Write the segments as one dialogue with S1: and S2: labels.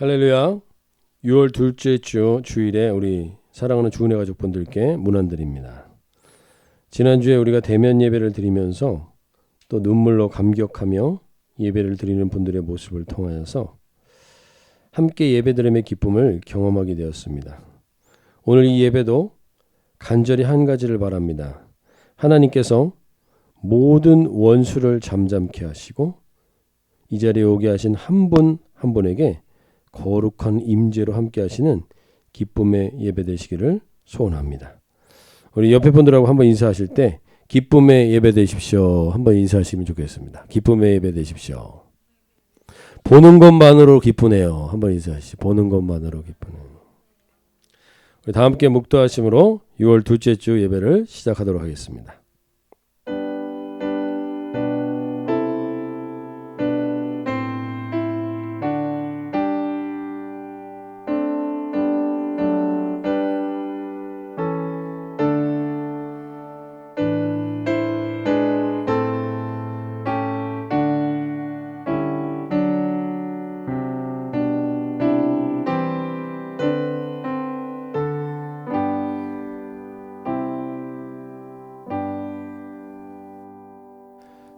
S1: 할렐루야. 6월 둘째 주 주일에 우리 사랑하는 주은혜 가족분들께 문안드립니다. 지난주에 우리가 대면 예배를 드리면서 또 눈물로 감격하며 예배를 드리는 분들의 모습을 통하여서 함께 예배드림의 기쁨을 경험하게 되었습니다. 오늘 이 예배도 간절히 한 가지를 바랍니다. 하나님께서 모든 원수를 잠잠케 하시고 이 자리에 오게 하신 한 분 한 분에게 거룩한 임재로 함께 하시는 기쁨의 예배 되시기를 소원합니다. 우리 옆에 분들하고 한번 인사하실 때 기쁨의 예배 되십시오. 한번 인사하시면 좋겠습니다. 기쁨의 예배 되십시오. 보는 것만으로 기쁘네요. 한번 인사하시죠. 보는 것만으로 기쁘네요. 우리 다 함께 묵도하심으로 6월 둘째 주 예배를 시작하도록 하겠습니다.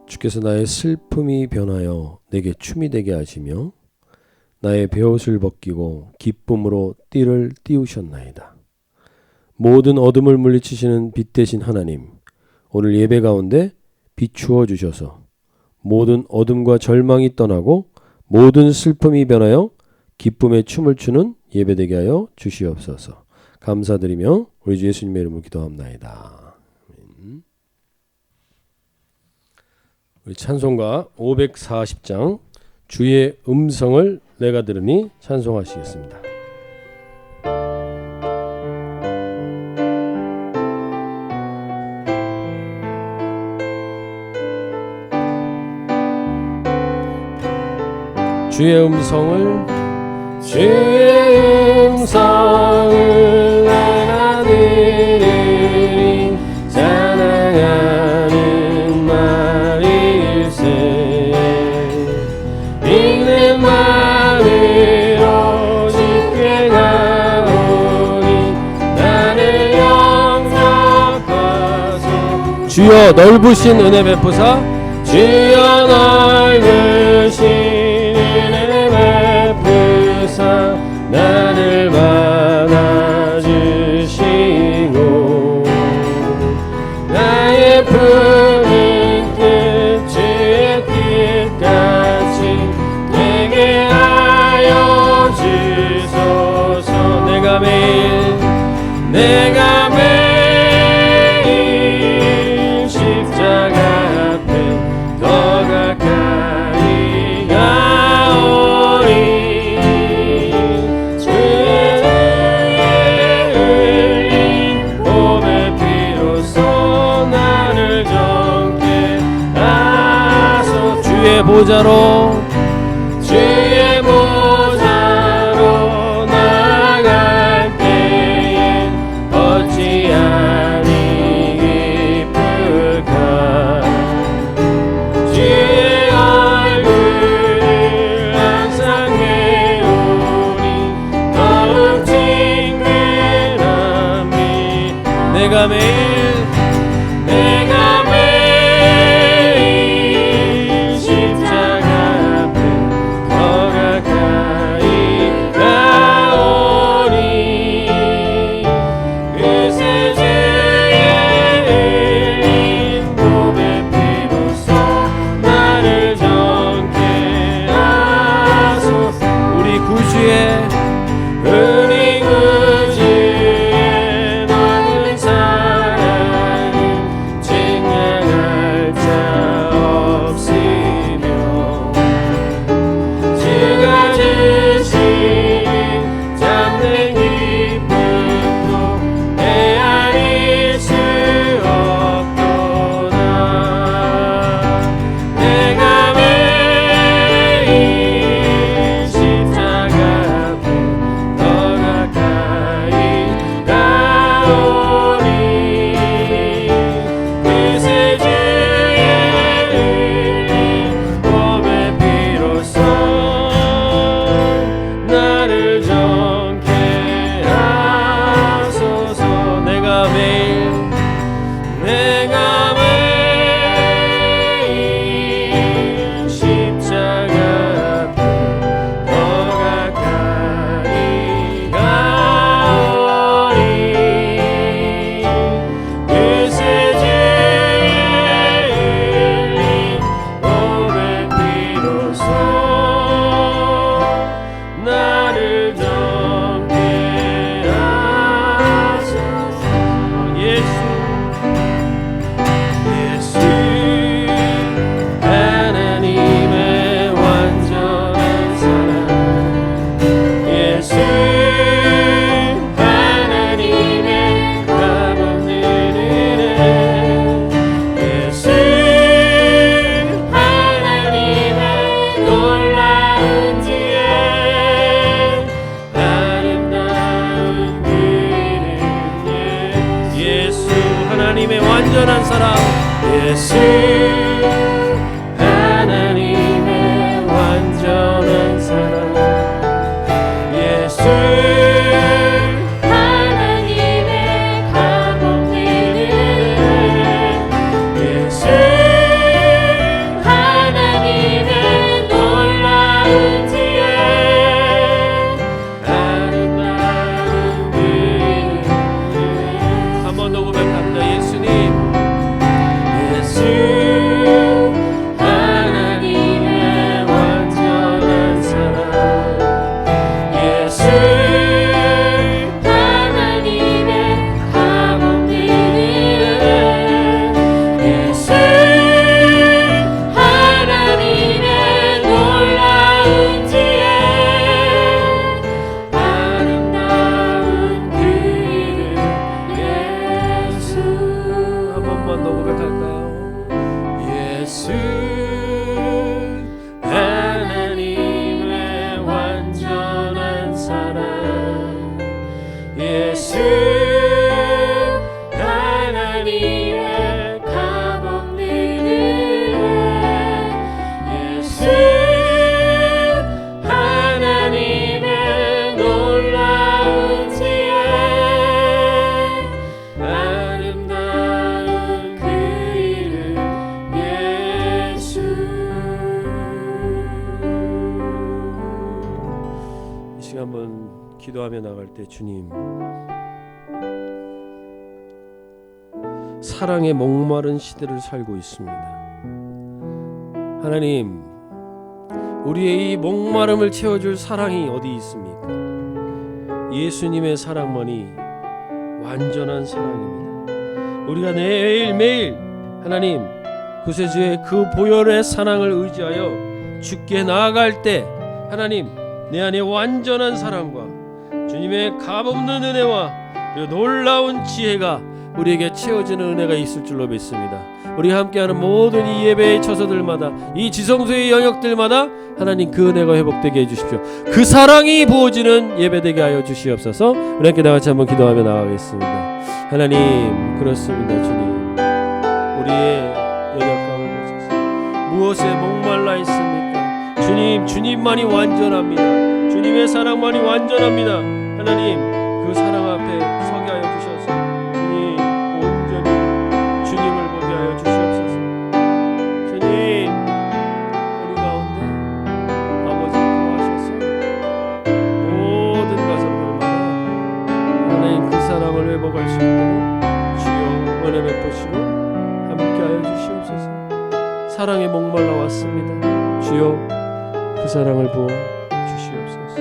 S1: 주께서 나의 슬픔이 변하여 내게 춤이 되게 하시며 나의 베옷을 벗기고 기쁨으로 띠를 띄우셨나이다. 모든 어둠을 물리치시는 빛 되신 하나님, 오늘 예배 가운데 비추어 주셔서 모든 어둠과 절망이 떠나고 모든 슬픔이 변하여 기쁨의 춤을 추는 예배 되게 하여 주시옵소서. 감사드리며 우리 주 예수님의 이름으로 기도합나이다. 우리 찬송가 540장 주의 음성을 내가 들으니 찬송하시겠습니다. 주의 음성을 내가 들으니 찬양하는 말일세. 읽는 말으로 쉽게 가오니 나를 영접하소. 주여 넓으신 은혜 베푸사 주여 넓으신 나를 받아주시고 나의 푸른 뜻 주의 뜻같이 내게 하여 주소서. 내가 매일 십자가 앞에 더 가까이 가오리. 주의 보좌로 나갈 때에 어찌하니 기쁠까. 주의 얼굴을 항상 배우니 더욱 친근함이. 내가 매일 우리 구주의 너는 사랑 하나님의 완전한 사랑. 예수 하나님의 완전한 사랑. 예수
S2: 하나님의 감없는 은혜. 예수 하나님의 놀라운 지혜. 아름다운 그
S1: 한 번 더 고백합니다. 예수님
S2: 예수 하나님의 완전한 사랑. 예수 하나님의 감없는 은혜. 예수 하나님의 놀라운 지혜. 아름다운 그 이름 예수.
S1: 한 번만 더 고백할까요?
S2: 예수 하나님의 완전한 사랑. 예수 하나님의 감없는 은혜. 예수 하나님의 놀라운 지혜. 아름다운 그 이름 예수.
S1: 이 시간 한번 기도하며 나갈 때 주님 사랑에 목마른 시대를 살고 있습니다. 하나님 우리의 이 목마름을 채워줄 사랑이 어디 있습니까? 예수님의 사랑만이 완전한 사랑입니다. 우리가 매일매일 하나님 구세주의 그 보혈의 사랑을 의지하여 주께 나아갈 때 하나님 내 안에 완전한 사랑과 주님의 값없는 은혜와 그리고 놀라운 지혜가 우리에게 채워지는 은혜가 있을 줄로 믿습니다. 우리가 함께하는 모든 이 예배의 처소들마다 이 지성소의 영역들마다 하나님 그 은혜가 회복되게 해주십시오. 그 사랑이 부어지는 예배되게 하여 주시옵소서. 우리 함께 다같이 한번 기도하며 나가겠습니다. 하나님 그렇습니다. 주님 우리의 연약함을 보소서. 무엇에 목말라 있습니까? 주님만이 완전합니다. 주님의 사랑만이 완전합니다. 하나님 그 사랑 앞에 서게 하여 주셔서 주님 온전히 주님을 보게 하여 주시옵소서. 주님 우리 가운데 아버지 구하셔서 모든 가정들마다 하나님 그 사랑을 회복할 수 있도록 주여 은혜 베푸시고 함께 하여 주시옵소서. 사랑에 목말라 왔습니다. 주여 그 사랑을 부어 주시옵소서.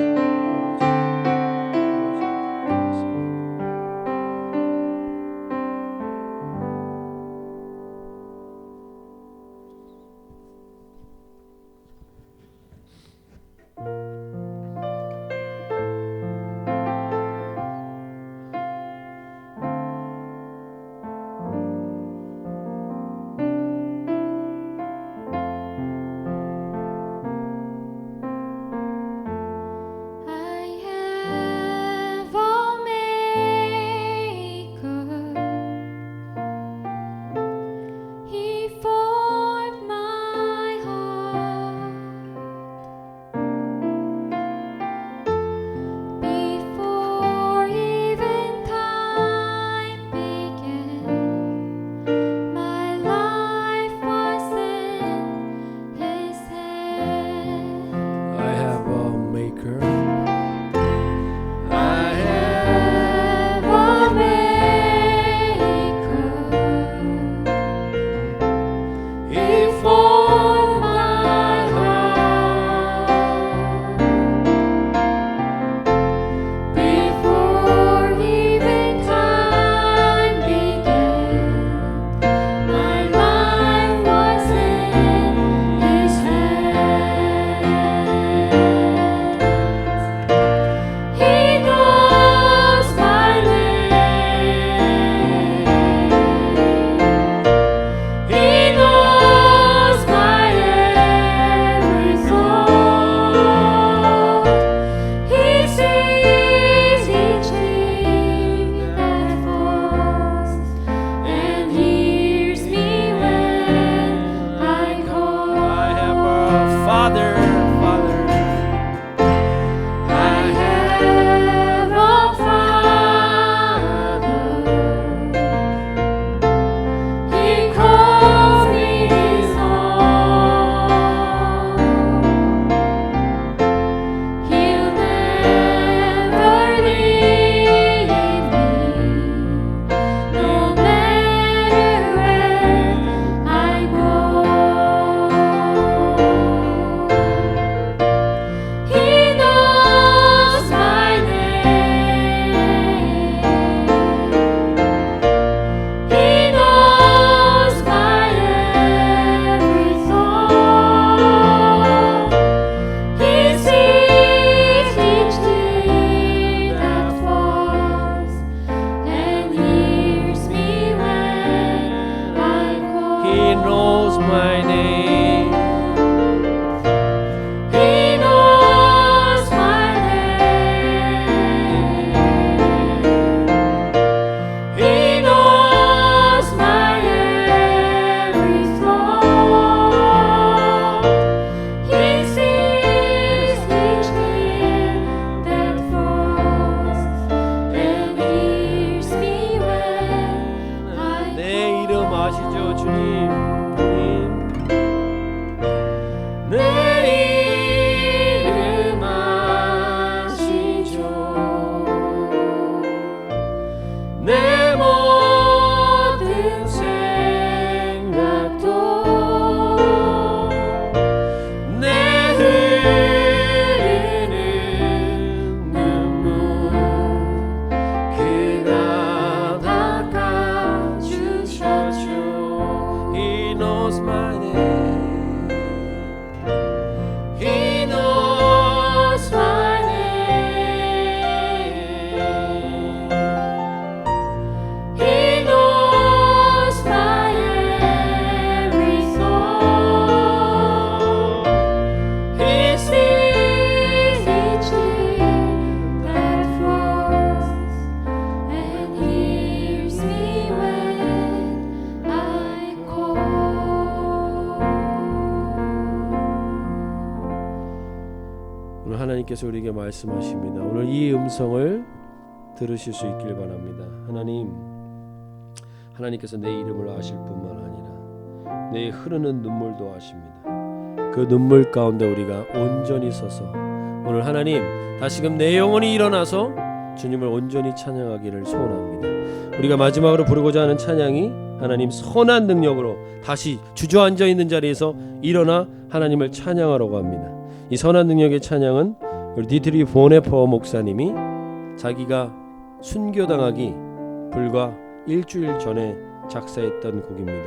S1: 주님.
S2: 내 이름 아시죠. 내 모든 생각도 내 흐르는 눈물 그가 닦아주셨죠.
S1: He knows my name.
S2: He knows my name. He knows my every thought. He sees each tear that falls and hears me when I call.
S1: 오늘 하나님께서 우리에게 말씀하십니다. 오늘 이 음성을 들으실 수 있길 바랍니다. 하나님께서 내 이름을 아실 뿐만 아니라 내 흐르는 눈물도 아십니다. 그 눈물 가운데 우리가 온전히 서서 오늘 하나님 다시금 내 영혼이 일어나서 주님을 온전히 찬양하기를 소원합니다. 우리가 마지막으로 부르고자 하는 찬양이 하나님 선한 능력으로 다시 주저앉아 있는 자리에서 일어나 하나님을 찬양하라고 합니다. 이 선한 능력의 찬양은 우리 디트리 보네퍼 목사님이 자기가 순교당하기 불과 일주일 전에 작사했던 곡입니다.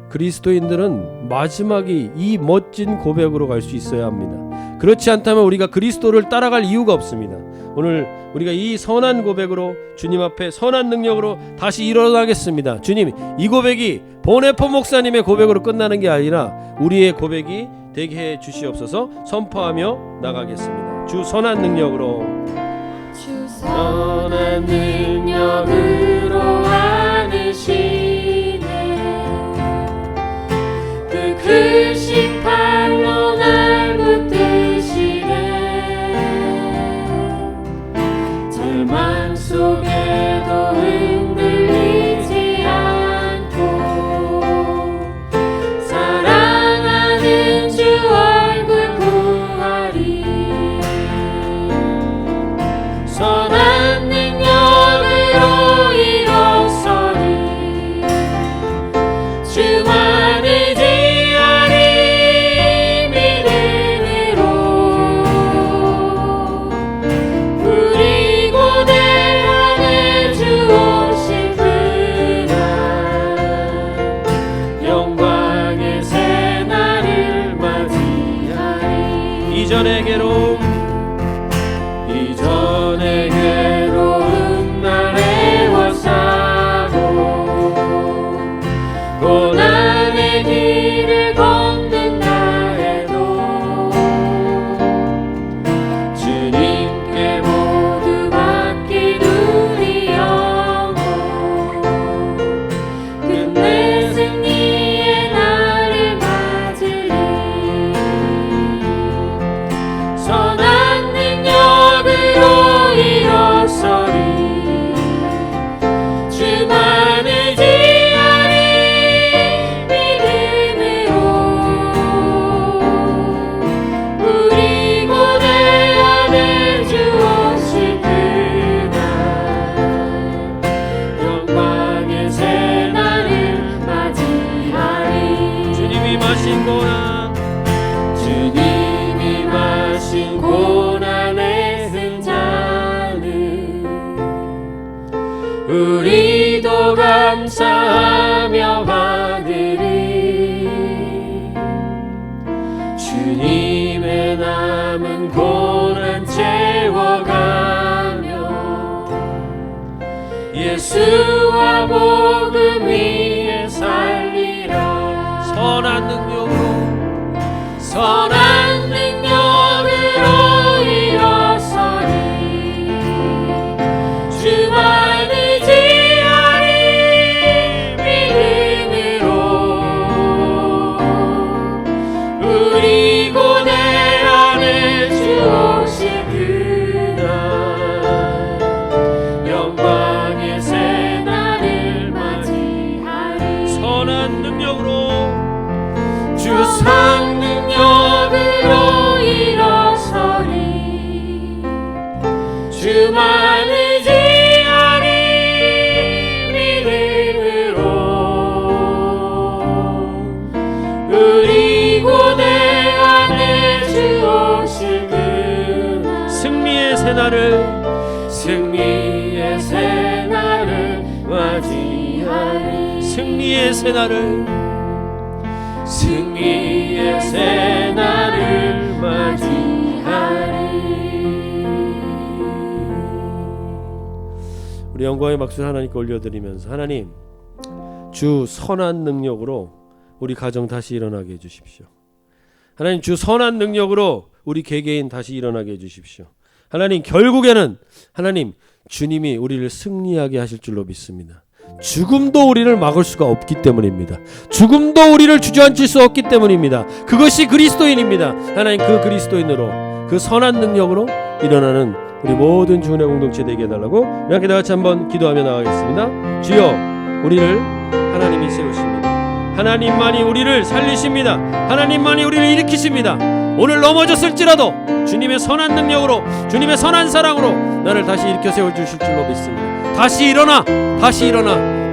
S1: 그리스도인들은 마지막이 이 멋진 고백으로 갈 수 있어야 합니다. 그렇지 않다면 우리가 그리스도를 따라갈 이유가 없습니다. 오늘 우리가 이 선한 고백으로 주님 앞에 선한 능력으로 다시 일어나겠습니다. 주님, 이 고백이 보네퍼 목사님의 고백으로 끝나는 게 아니라 우리의 고백이 되게 해 주시옵소서. 선포하며 나가겠습니다. 주 선한 능력으로,
S2: 주 선한 능력으로 안으시네. 그 크신 팔로 날 붙드시네. 절망 속에도 흔들리지 않고 사랑하는 주 얼굴 구하리. 선한 능력으로 일어서리. 주만 의지하리. 믿음으로 부리고 내 안에 주 오실 그날 영광의 새 날을 맞이하리.
S1: 이전의 괴로움,
S2: 이전의 괴로움 날 애워싸고 고난의 길을 걷는다 해도 주님께 모두 맡긴 우리 영혼 끝내 승리의 날을 맞으리. 선한 능력으로 일어서리. 주만 의지하리. 믿음으로 부리고 내 안에 주 오실 그날 영광의 새 날을 맞이하리.
S1: 주님이 마신 고난,
S2: 주님이 마신 고난의 흠자는 우리도 감사하며 받으리. 주님의 남은 고난 채워가며 예수와 복음 위에 살리라.
S1: 선한 능력으로,
S2: 선한 능력으로 일어서리. 주만 의지하리. 믿음으로 부리고 내 안에 주 오실 그날 영광의 새 날을 맞이하리.
S1: 승리의 새날을
S2: 승리의 새날을 맞이하리.
S1: 우리 영광의 박수를 하나님께 올려드리면서 하나님 주 선한 능력으로 우리 가정 다시 일어나게 해주십시오. 하나님 주 선한 능력으로 우리 개개인 다시 일어나게 해주십시오. 하나님 결국에는 하나님 주님이 우리를 승리하게 하실 줄로 믿습니다. 죽음도 우리를 막을 수가 없기 때문입니다. 죽음도 우리를 주저앉힐 수 없기 때문입니다. 그것이 그리스도인입니다. 하나님 그 그리스도인으로 그 선한 능력으로 일어나는 우리 모든 주은혜 공동체 되게 해달라고 이렇게 다 같이 한번 기도하며 나가겠습니다. 주여 우리를 하나님이 세우십니다. 하나님만이 우리를 살리십니다. 하나님만이 우리를 일으키십니다. 오늘 넘어졌을지라도 주님의 선한 능력으로 주님의 선한 사랑으로 나를 다시 일으켜 세워주실 줄로 믿습니다. 다시 일어나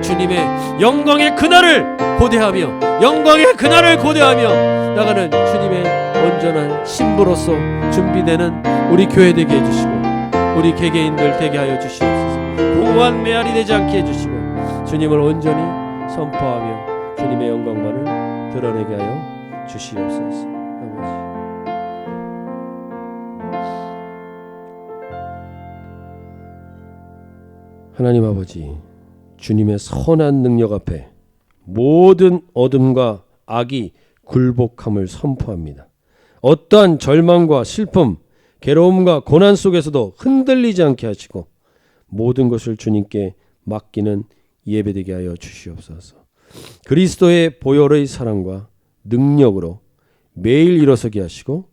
S1: 주님의 영광의 그날을 고대하며 영광의 그날을 고대하며 나가는 주님의 온전한 신부로서 준비되는 우리 교회 되게 해주시고 우리 개개인들 되게 하여 주시옵소서. 공허한 메아리 되지 않게 해주시고 주님을 온전히 선포하며 주님의 영광만을 드러내게 하여 주시옵소서. 아버지 하나님 아버지 주님의 선한 능력 앞에 모든 어둠과 악이 굴복함을 선포합니다. 어떠한 절망과 슬픔, 괴로움과 고난 속에서도 흔들리지 않게 하시고 모든 것을 주님께 맡기는 예배되게 하여 주시옵소서. 그리스도의 보혈의 사랑과 능력으로 매일 일어서게 하시고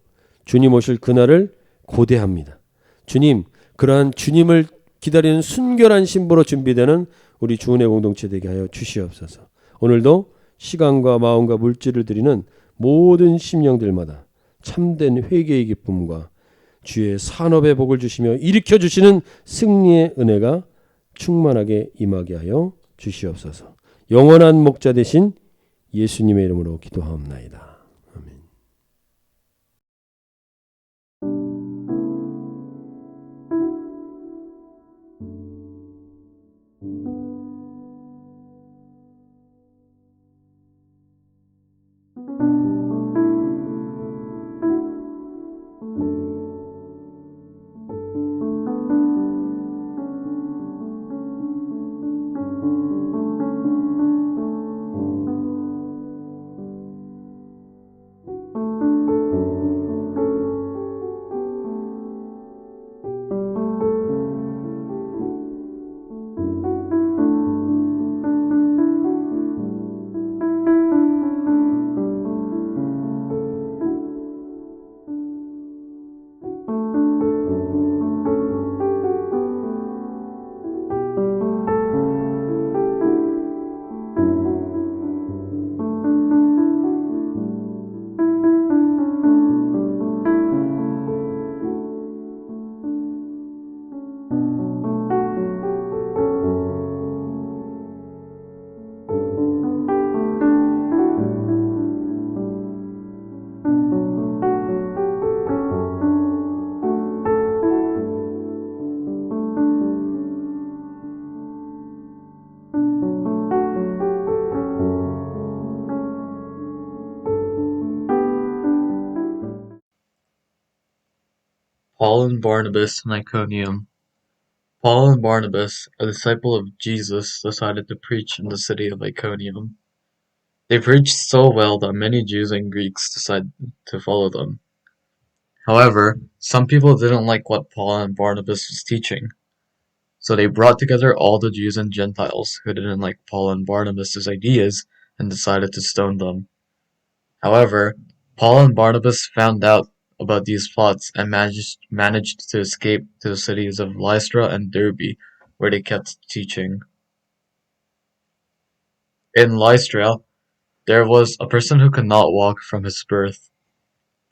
S1: 주님 오실 그날을 고대합니다. 주님, 그러한 주님을 기다리는 순결한 신부로 준비되는 우리 주은혜 공동체 되게 하여 주시옵소서. 오늘도 시간과 마음과 물질을 드리는 모든 심령들마다 참된 회개의 기쁨과 주의 산업의 복을 주시며 일으켜 주시는 승리의 은혜가 충만하게 임하게 하여 주시옵소서. 영원한 목자 되신 예수님의 이름으로 기도하옵나이다. 아멘.
S3: Paul and Barnabas in Iconium. Paul and Barnabas, a disciple of Jesus, decided to preach in the city of Iconium. They preached so well that many Jews and Greeks decided to follow them. However, some people didn't like what Paul and Barnabas was teaching. So they brought together all the Jews and Gentiles who didn't like Paul and Barnabas' ideas and decided to stone them. However, Paul and Barnabas found out about these plots and managed to escape to the cities of Lystra and Derbe, where they kept teaching. In Lystra, there was a person who could not walk from his birth.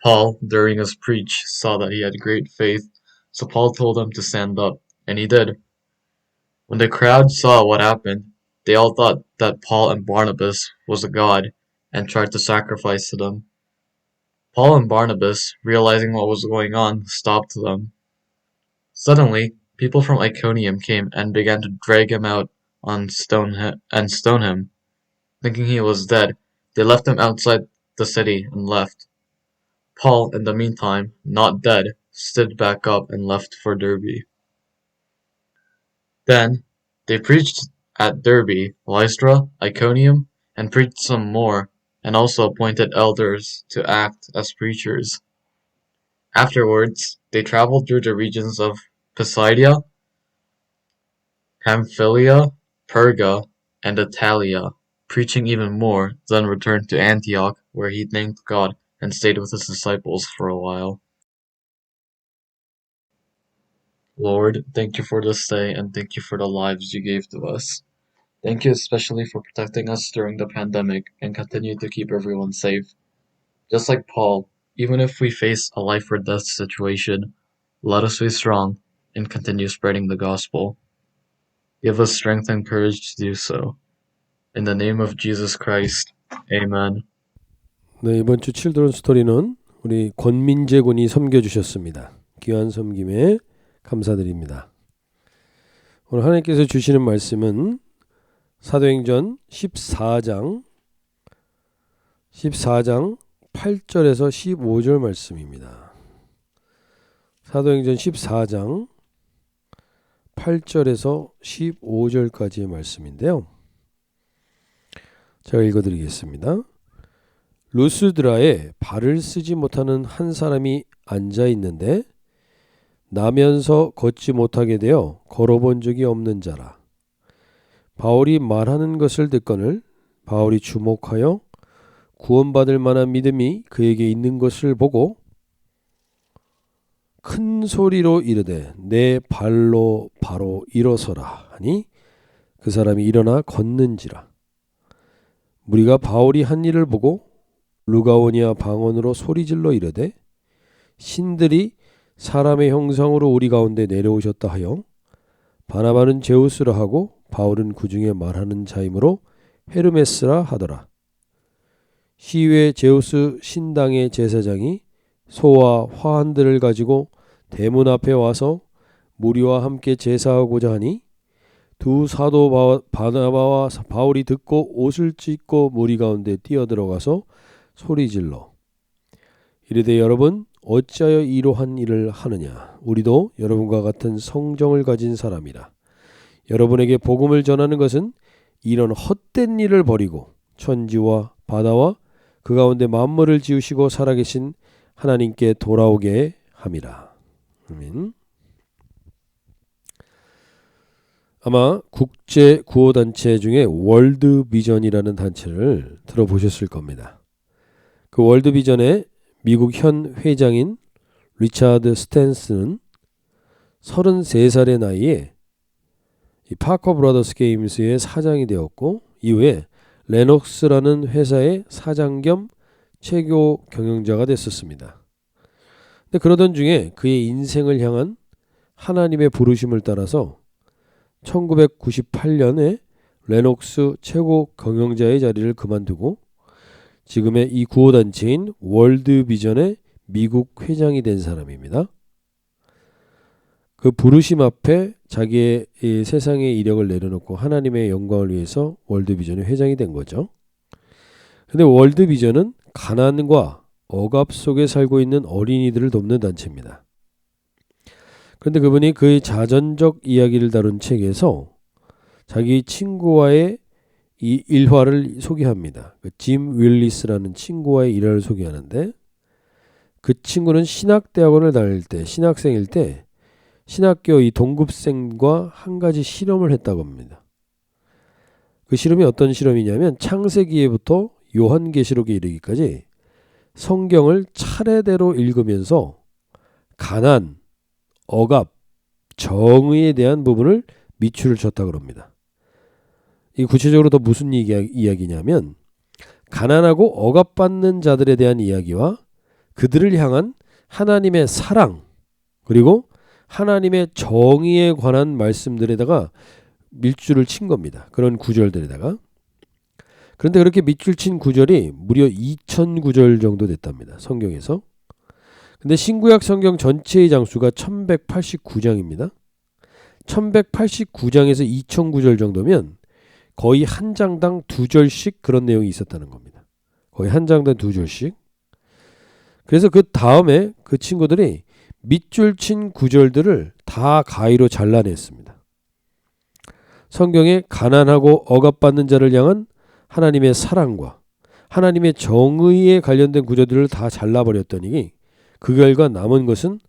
S3: Paul, during his preach, saw that he had great faith, so Paul told him to stand up, and he did. When the crowd saw what happened, they all thought that Paul and Barnabas was a god, and tried to sacrifice to them. Paul and Barnabas, realizing what was going on, stopped them. Suddenly, people from Iconium came and began to drag him out and stone him. thinking he was dead, they left him outside the city and left. Paul, in the meantime, not dead, stood back up and left for Derbe. Then they preached at Derbe, Lystra, Iconium, and preached some more, and also appointed elders to act as preachers. Afterwards, they traveled through the regions of Pisidia, Pamphylia, Perga, and Attalia, preaching even more, then returned to Antioch, where he thanked God and stayed with his disciples for a while. Lord, thank you for this day, and thank you for the lives you gave to us. Thank you especially for protecting us during the pandemic and continue to keep everyone safe. Just like Paul, even if we face a life or death situation, let us be strong and continue spreading the gospel. Give us strength and courage to do so. In the name of Jesus Christ, Amen.
S1: 네, 이번 주 칠드런 스토리는 우리 권민재 군이 섬겨주셨습니다. 귀한 섬김에 감사드립니다. 오늘 하나님께서 주시는 말씀은 사도행전 14장 8절에서 15절 말씀입니다. 사도행전 14장 8절에서 15절까지의 말씀인데요. 제가 읽어드리겠습니다. 루스드라에 발을 쓰지 못하는 한 사람이 앉아 있는데 나면서 걷지 못하게 되어 걸어본 적이 없는 자라. 바울이 말하는 것을 듣거늘 바울이 주목하여 구원받을 만한 믿음이 그에게 있는 것을 보고 큰 소리로 이르되 내 발로 바로 일어서라 하니 그 사람이 일어나 걷는지라. 무리가 바울이 한 일을 보고 루가오니아 방언으로 소리질러 이르되 신들이 사람의 형상으로 우리 가운데 내려오셨다 하여 바나바는 제우스라 하고 바울은 그 중에 말하는 자이므로 헤르메스라 하더라. 시외 제우스 신당의 제사장이 소와 화환들을 가지고 대문 앞에 와서 무리와 함께 제사하고자 하니 두 사도 바나바와 바울이 듣고 옷을 찢고 무리 가운데 뛰어들어가서 소리질러 이르되 여러분 어찌하여 이러한 일을 하느냐. 우리도 여러분과 같은 성정을 가진 사람이라. 여러분에게 복음을 전하는 것은 이런 헛된 일을 버리고 천지와 바다와 그 가운데 만물을 지으시고 살아계신 하나님께 돌아오게 함이라. 아멘. 아마 국제 구호단체 중에 월드비전이라는 단체를 들어보셨을 겁니다. 그 월드비전의 미국 현 회장인 리차드 스탠스는 33살의 나이에 이 파커 브라더스 게임스의 사장이 되었고 이후에 레녹스라는 회사의 사장 겸 최고 경영자가 됐었습니다. 근데 그러던 중에 그의 인생을 향한 하나님의 부르심을 따라서 1998년에 레녹스 최고 경영자의 자리를 그만두고 지금의 이 구호단체인 월드비전의 미국 회장이 된 사람입니다. 그 부르심 앞에 자기의 이 세상의 이력을 내려놓고 하나님의 영광을 위해서 월드비전의 회장이 된 거죠. 근데 월드비전은 가난과 억압 속에 살고 있는 어린이들을 돕는 단체입니다. 그런데 그분이 그의 자전적 이야기를 다룬 책에서 자기 친구와의 이 일화를 소개합니다. 짐 윌리스라는 친구와의 일화를 소개하는데 그 친구는 신학대학원을 다닐 때 신학생일 때 신학교 이 동급생과 한 가지 실험을 했다고 합니다. 그 실험이 어떤 실험이냐면 창세기에부터 요한계시록에 이르기까지 성경을 차례대로 읽으면서 가난, 억압, 정의에 대한 부분을 밑줄을 쳤다고 합니다. 이 구체적으로 더 무슨 이야기냐면 가난하고 억압받는 자들에 대한 이야기와 그들을 향한 하나님의 사랑 그리고 하나님의 정의에 관한 말씀들에다가 밑줄을 친 겁니다. 그런 구절들에다가. 그런데 그렇게 밑줄 친 구절이 무려 2000구절 정도 됐답니다. 성경에서. 근데 신구약 성경 전체의 장수가 1189장입니다. 1189장에서 2000구절 정도면 거의 한 장당 2절씩 그런 내용이 있었다는 겁니다. 거의 한 장당 2절씩. 그래서 그 다음에 그 친구들이 밑줄 친 구절들을 다 가위로 잘라냈습니다. 성경에 가난하고 억압받는 자를 향한 하나님의 사랑과 하나님의 정의에 관련된 구절들을 다 잘라버렸더니 그 결과 남은 것은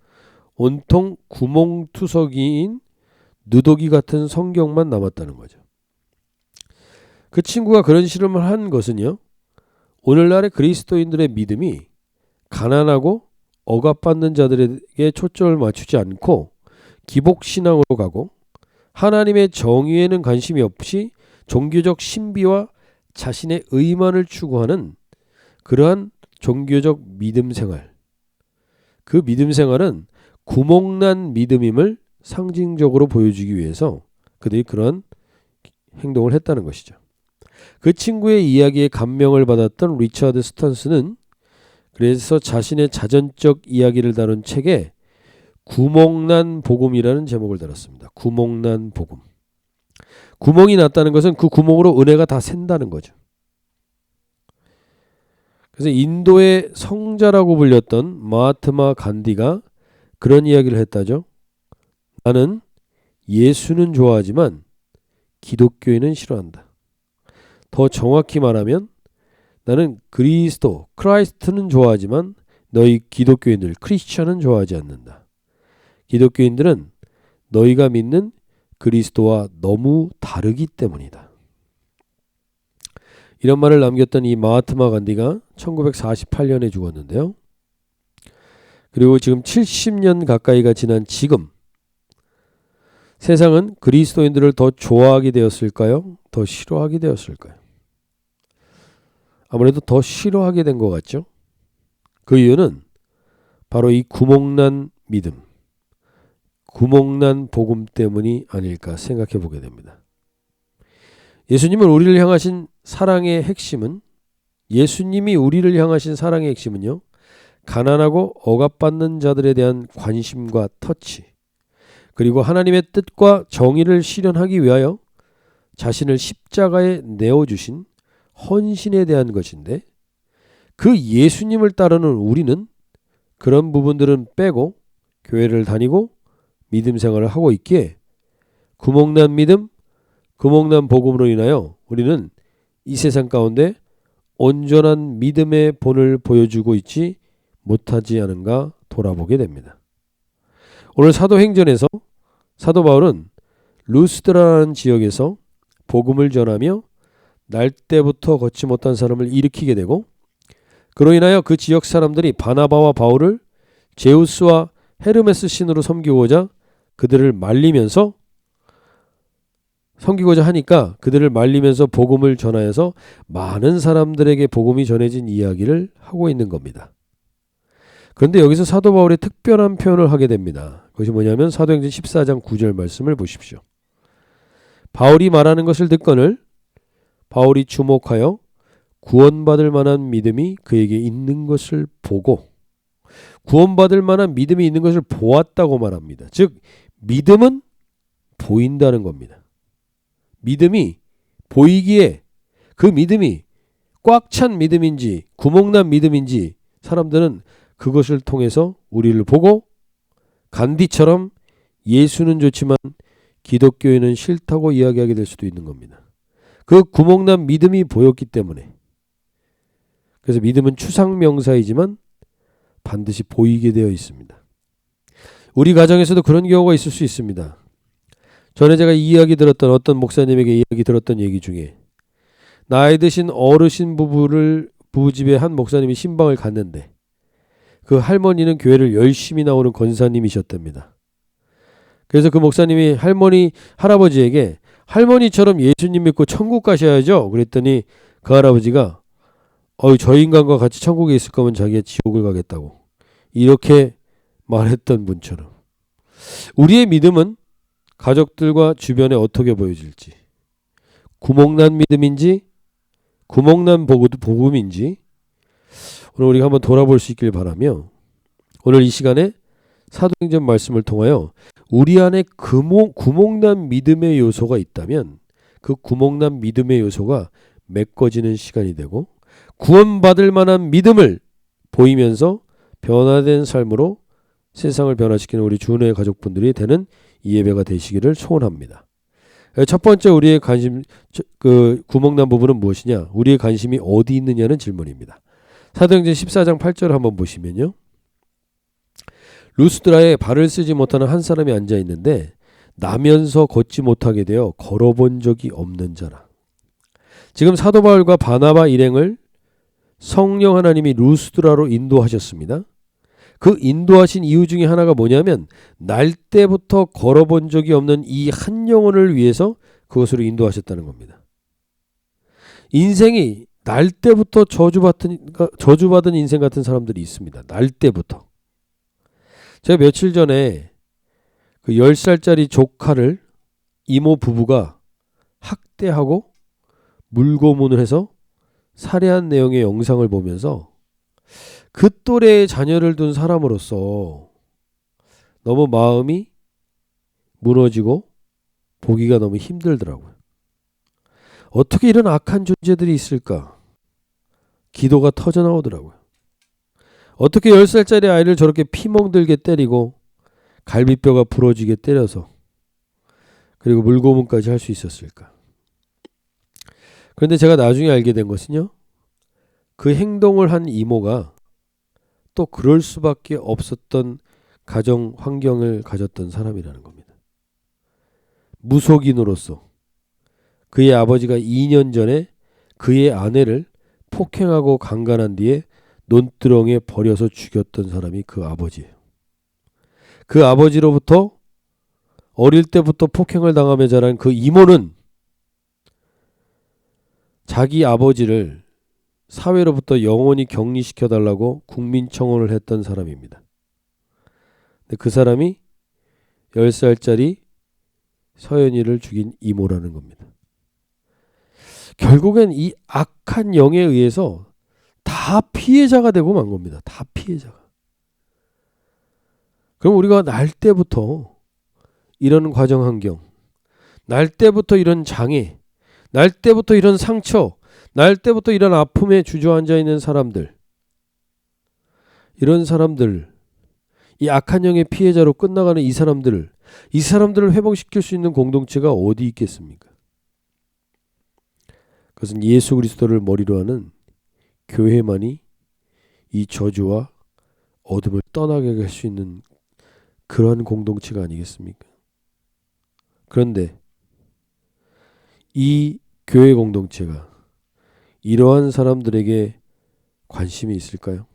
S1: 온통 구멍투석이인 누더기 같은 성경만 남았다는 거죠. 그 친구가 그런 실험을 한 것은요, 오늘날의 그리스도인들의 믿음이 가난하고 억압받는 자들에게 초점을 맞추지 않고 기복신앙으로 가고 하나님의 정의에는 관심이 없이 종교적 신비와 자신의 의만을 추구하는 그러한 종교적 믿음 생활, 그 믿음 생활은 구멍난 믿음임을 상징적으로 보여주기 위해서 그들이 그런 행동을 했다는 것이죠. 그 친구의 이야기에 감명을 받았던 리처드 스턴스는 그래서 자신의 자전적 이야기를 다룬 책에 구멍난 복음이라는 제목을 달았습니다. 구멍난 복음. 구멍이 났다는 것은 그 구멍으로 은혜가 다 샌다는 거죠. 그래서 인도의 성자라고 불렸던 마하트마 간디가 그런 이야기를 했다죠. 나는 예수는 좋아하지만 기독교인은 싫어한다. 더 정확히 말하면 나는 크라이스트는 좋아하지만 너희 기독교인들, 크리스천은 좋아하지 않는다. 기독교인들은 너희가 믿는 그리스도와 너무 다르기 때문이다. 이런 말을 남겼던 이 마하트마 간디가 1948년에 죽었는데요. 그리고 지금 70년 가까이가 지난 지금 세상은 그리스도인들을 더 좋아하게 되었을까요? 더 싫어하게 되었을까요? 아무래도 더 싫어하게 된 것 같죠? 그 이유는 바로 이 구멍난 믿음, 구멍난 복음 때문이 아닐까 생각해 보게 됩니다. 예수님이 우리를 향하신 사랑의 핵심은요, 가난하고 억압받는 자들에 대한 관심과 터치, 그리고 하나님의 뜻과 정의를 실현하기 위하여 자신을 십자가에 내어주신 헌신에 대한 것인데, 그 예수님을 따르는 우리는 그런 부분들은 빼고 교회를 다니고 믿음 생활을 하고 있기에 구멍난 믿음, 구멍난 복음으로 인하여 우리는 이 세상 가운데 온전한 믿음의 본을 보여주고 있지 못하지 않은가 돌아보게 됩니다. 오늘 사도행전에서 사도 바울은 루스드라라는 지역에서 복음을 전하며 날 때부터 걷지 못한 사람을 일으키게 되고, 그로 인하여 그 지역 사람들이 바나바와 바울을 제우스와 헤르메스 신으로 섬기고자 하니까 그들을 말리면서 복음을 전하여서 많은 사람들에게 복음이 전해진 이야기를 하고 있는 겁니다. 그런데 여기서 사도 바울이 특별한 표현을 하게 됩니다. 그것이 뭐냐면 사도행전 14장 9절 말씀을 보십시오. 바울이 말하는 것을 듣거늘 바울이 주목하여 구원받을 만한 믿음이 그에게 있는 것을 보고, 구원받을 만한 믿음이 있는 것을 보았다고 말합니다. 즉 믿음은 보인다는 겁니다. 믿음이 보이기에 그 믿음이 꽉 찬 믿음인지 구멍난 믿음인지 사람들은 그것을 통해서 우리를 보고 간디처럼 예수는 좋지만 기독교인은 싫다고 이야기하게 될 수도 있는 겁니다. 그 구멍난 믿음이 보였기 때문에. 그래서 믿음은 추상명사이지만 반드시 보이게 되어 있습니다. 우리 가정에서도 그런 경우가 있을 수 있습니다. 전에 제가 어떤 목사님에게 이야기 들었던 얘기 중에 나이 드신 어르신 부부집에 한 목사님이 신방을 갔는데 그 할머니는 교회를 열심히 나오는 권사님이셨답니다. 그래서 그 목사님이 할아버지에게 할머니처럼 예수님 믿고 천국 가셔야죠. 그랬더니 그 할아버지가 저 인간과 같이 천국에 있을 거면 자기가 지옥을 가겠다고 이렇게 말했던 분처럼 우리의 믿음은 가족들과 주변에 어떻게 보여질지, 구멍난 믿음인지 구멍난 복음인지 오늘 우리가 한번 돌아볼 수 있길 바라며, 오늘 이 시간에 사도행전 말씀을 통하여 우리 안에 구멍난 믿음의 요소가 있다면 그 구멍난 믿음의 요소가 메꿔지는 시간이 되고 구원받을 만한 믿음을 보이면서 변화된 삶으로 세상을 변화시키는 우리 주은혜의 가족분들이 되는 이 예배가 되시기를 소원합니다. 첫 번째 우리의 관심, 그 구멍난 부분은 무엇이냐? 우리의 관심이 어디 있느냐는 질문입니다. 사도행전 14장 8절을 한번 보시면요. 루스드라에 발을 쓰지 못하는 한 사람이 앉아 있는데 나면서 걷지 못하게 되어 걸어본 적이 없는 자라. 지금 사도 바울과 바나바 일행을 성령 하나님이 루스드라로 인도하셨습니다. 그 인도하신 이유 중에 하나가 뭐냐면 날 때부터 걸어본 적이 없는 이 한 영혼을 위해서 그것으로 인도하셨다는 겁니다. 인생이 날 때부터 저주받은 인생 같은 사람들이 있습니다. 날 때부터. 제가 며칠 전에 그 10살짜리 조카를 이모 부부가 학대하고 물고문을 해서 살해한 내용의 영상을 보면서 그 또래의 자녀를 둔 사람으로서 너무 마음이 무너지고 보기가 너무 힘들더라고요. 어떻게 이런 악한 존재들이 있을까? 기도가 터져나오더라고요. 어떻게 10살짜리 아이를 저렇게 피멍들게 때리고 갈비뼈가 부러지게 때려서 그리고 물고문까지 할 수 있었을까? 그런데 제가 나중에 알게 된 것은요. 그 행동을 한 이모가 또 그럴 수밖에 없었던 가정 환경을 가졌던 사람이라는 겁니다. 무속인으로서 그의 아버지가 2년 전에 그의 아내를 폭행하고 강간한 뒤에 논두렁에 버려서 죽였던 사람이 그 아버지예요. 그 아버지로부터 어릴 때부터 폭행을 당하며 자란 그 이모는 자기 아버지를 사회로부터 영원히 격리시켜달라고 국민청원을 했던 사람입니다. 근데 그 사람이 10살짜리 서연이를 죽인 이모라는 겁니다. 결국엔 이 악한 영에 의해서 다 피해자가 되고 만 겁니다. 다 피해자가. 그럼 우리가 날 때부터 이런 과정 환경, 날 때부터 이런 장애, 날 때부터 이런 상처, 날 때부터 이런 아픔에 주저앉아 있는 사람들, 이런 사람들, 이 악한 영의 피해자로 끝나가는 이 사람들을 회복시킬 수 있는 공동체가 어디 있겠습니까? 그것은 예수 그리스도를 머리로 하는 교회만이 이 저주와 어둠을 떠나게 할 수 있는 그러한 공동체가 아니겠습니까? 그런데 이 교회 공동체가 이러한 사람들에게 관심이 있을까요?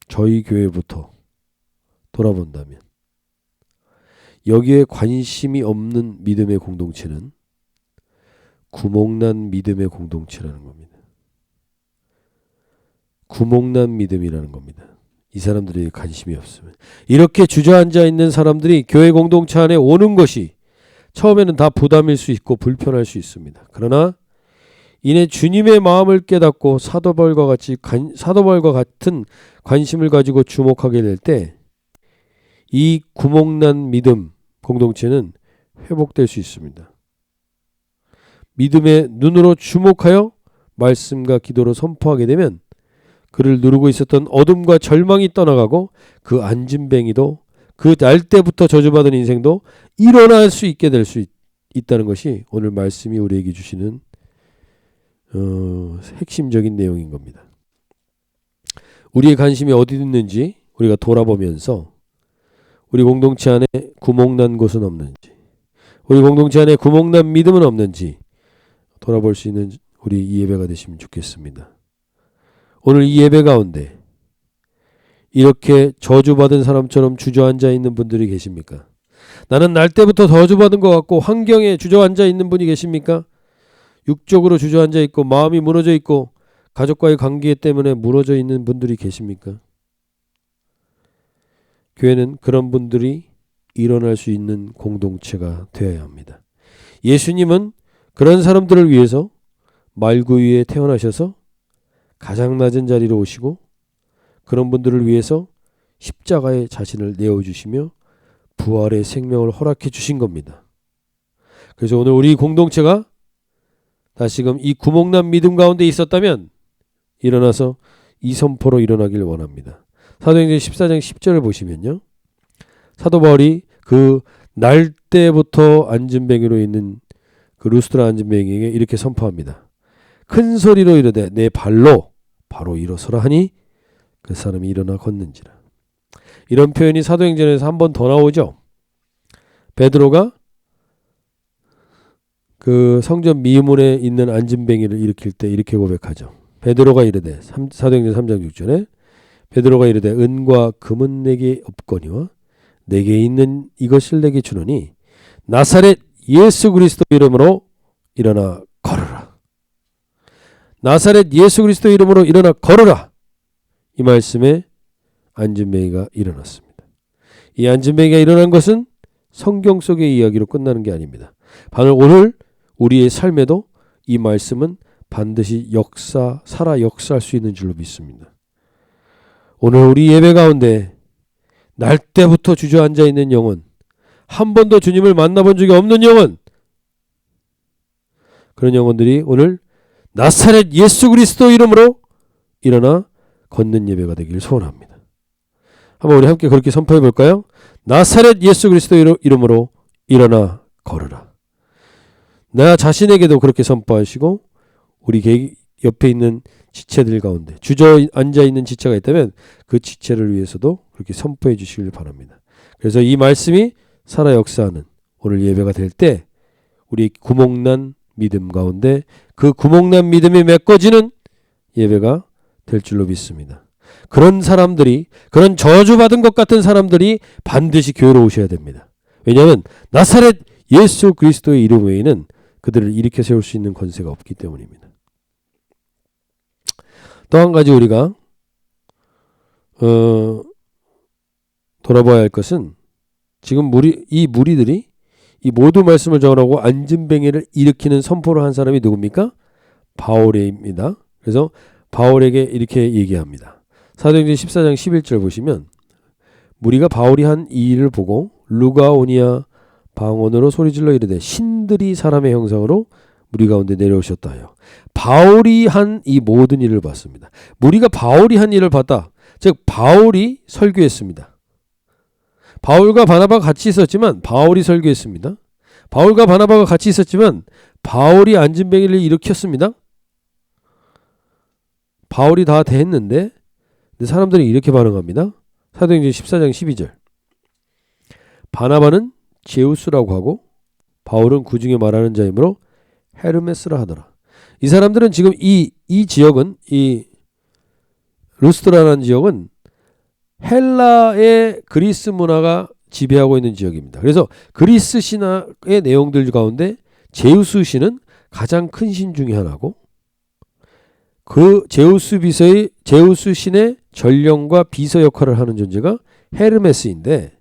S1: 저희 교회부터 돌아본다면 여기에 관심이 없는 믿음의 공동체는 구멍난 믿음의 공동체라는 겁니다. 구멍난 믿음이라는 겁니다. 이 사람들에게 관심이 없으면 이렇게 주저앉아 있는 사람들이 교회 공동체 안에 오는 것이 처음에는 다 부담일 수 있고 불편할 수 있습니다. 그러나 이내 주님의 마음을 깨닫고 사도바울과 같은 관심을 가지고 주목하게 될 때 이 구멍난 믿음 공동체는 회복될 수 있습니다. 믿음의 눈으로 주목하여 말씀과 기도로 선포하게 되면 그를 누르고 있었던 어둠과 절망이 떠나가고 그 앉은뱅이도 그 날 때부터 저주받은 인생도 일어날 수 있게 될 수 있다는 것이 오늘 말씀이 우리에게 주시는 핵심적인 내용인 겁니다. 우리의 관심이 어디 있는지 우리가 돌아보면서 우리 공동체 안에 구멍난 곳은 없는지, 우리 공동체 안에 구멍난 믿음은 없는지 돌아볼 수 있는 우리 이 예배가 되시면 좋겠습니다. 오늘 이 예배 가운데 이렇게 저주받은 사람처럼 주저앉아 있는 분들이 계십니까? 나는 날 때부터 저주받은 것 같고 환경에 주저앉아 있는 분이 계십니까? 육적으로 주저앉아 있고 마음이 무너져 있고 가족과의 관계 때문에 무너져 있는 분들이 계십니까? 교회는 그런 분들이 일어날 수 있는 공동체가 되어야 합니다. 예수님은 그런 사람들을 위해서 말구 위에 태어나셔서 가장 낮은 자리로 오시고 그런 분들을 위해서 십자가에 자신을 내어주시며 부활의 생명을 허락해 주신 겁니다. 그래서 오늘 우리 공동체가 다시금 이 구멍난 믿음 가운데 있었다면 일어나서 이 선포로 일어나길 원합니다. 사도행전 14장 10절을 보시면요. 사도 바울이 그 날 때부터 안진뱅이로 있는 그 루스드라 안진뱅이에게 이렇게 선포합니다. 큰 소리로 이르되 내 발로 바로 일어서라 하니 그 사람이 일어나 걷는지라. 이런 표현이 사도행전에서 한 번 더 나오죠. 베드로가 그 성전 미문에 있는 안진뱅이를 일으킬 때 이렇게 고백하죠. 베드로가 이르되 사도행전 3장 6절에 베드로가 이르되 은과 금은 내게 없거니와 내게 있는 이것을 내게 주노니 나사렛 예수 그리스도 이름으로 일어나 걸으라. 나사렛 예수 그리스도 이름으로 일어나 걸으라. 이 말씀에 안진뱅이가 일어났습니다. 이 안진뱅이가 일어난 것은 성경 속의 이야기로 끝나는 게 아닙니다. 바로 오늘 우리의 삶에도 이 말씀은 반드시 살아 역사할 수 있는 줄로 믿습니다. 오늘 우리 예배 가운데 날 때부터 주저앉아 있는 영혼, 한 번도 주님을 만나본 적이 없는 영혼, 그런 영혼들이 오늘 나사렛 예수 그리스도 이름으로 일어나 걷는 예배가 되기를 소원합니다. 한번 우리 함께 그렇게 선포해 볼까요? 나사렛 예수 그리스도 이름으로 일어나 걸으라. 나 자신에게도 그렇게 선포하시고 우리 옆에 있는 지체들 가운데 주저앉아 있는 지체가 있다면 그 지체를 위해서도 그렇게 선포해 주시길 바랍니다. 그래서 이 말씀이 살아 역사하는 오늘 예배가 될 때 우리 구멍난 믿음 가운데 그 구멍난 믿음이 메꿔지는 예배가 될 줄로 믿습니다. 그런 사람들이, 그런 저주받은 것 같은 사람들이 반드시 교회로 오셔야 됩니다. 왜냐하면 나사렛 예수 그리스도의 이름 외에는 그들을 일으켜 세울 수 있는 권세가 없기 때문입니다. 또 한 가지 우리가 돌아봐야 할 것은 지금 이 무리들이 이 모든 말씀을 전하고 안진뱅이를 일으키는 선포를 한 사람이 누굽니까? 바울입니다. 그래서 바울에게 이렇게 얘기합니다. 사도행전 14장 11절 보시면 무리가 바울이 한 이 일을 보고 루가오니아 방언으로 소리질러 이르되 신들이 사람의 형상으로 무리 가운데 내려오셨다 하여 바울이 한 이 모든 일을 봤습니다. 무리가 바울이 한 일을 봤다. 즉 바울이 설교했습니다. 바울과 바나바가 같이 있었지만 바울이 설교했습니다. 바울과 바나바가 같이 있었지만 바울이 안진뱅이를 일으켰습니다. 바울이 다 했는데 사람들이 이렇게 반응합니다. 사도행전 14장 12절 바나바는 제우스라고 하고 바울은 그 중에 말하는 자이므로 헤르메스라 하더라. 이 사람들은 지금 이 지역은 이 루스드라라는 지역은 헬라의 그리스 문화가 지배하고 있는 지역입니다. 그래서 그리스 신화의 내용들 가운데 제우스 신은 가장 큰 신 중에 하나고 그 제우스 신의 전령과 비서 역할을 하는 존재가 헤르메스인데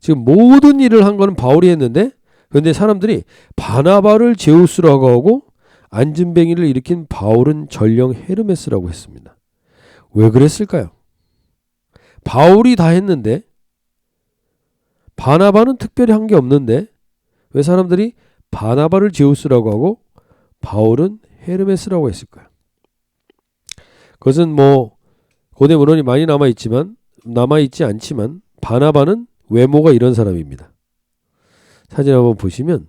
S1: 지금 모든 일을 한 거는 바울이 했는데 그런데 사람들이 바나바를 제우스라고 하고 안진뱅이를 일으킨 바울은 전령 헤르메스라고 했습니다. 왜 그랬을까요? 바울이 다 했는데 바나바는 특별히 한 게 없는데 왜 사람들이 바나바를 제우스라고 하고 바울은 헤르메스라고 했을까요? 그것은 뭐 고대 문헌이 많이 남아있지 않지만 바나바는 외모가 이런 사람입니다. 사진 한번 보시면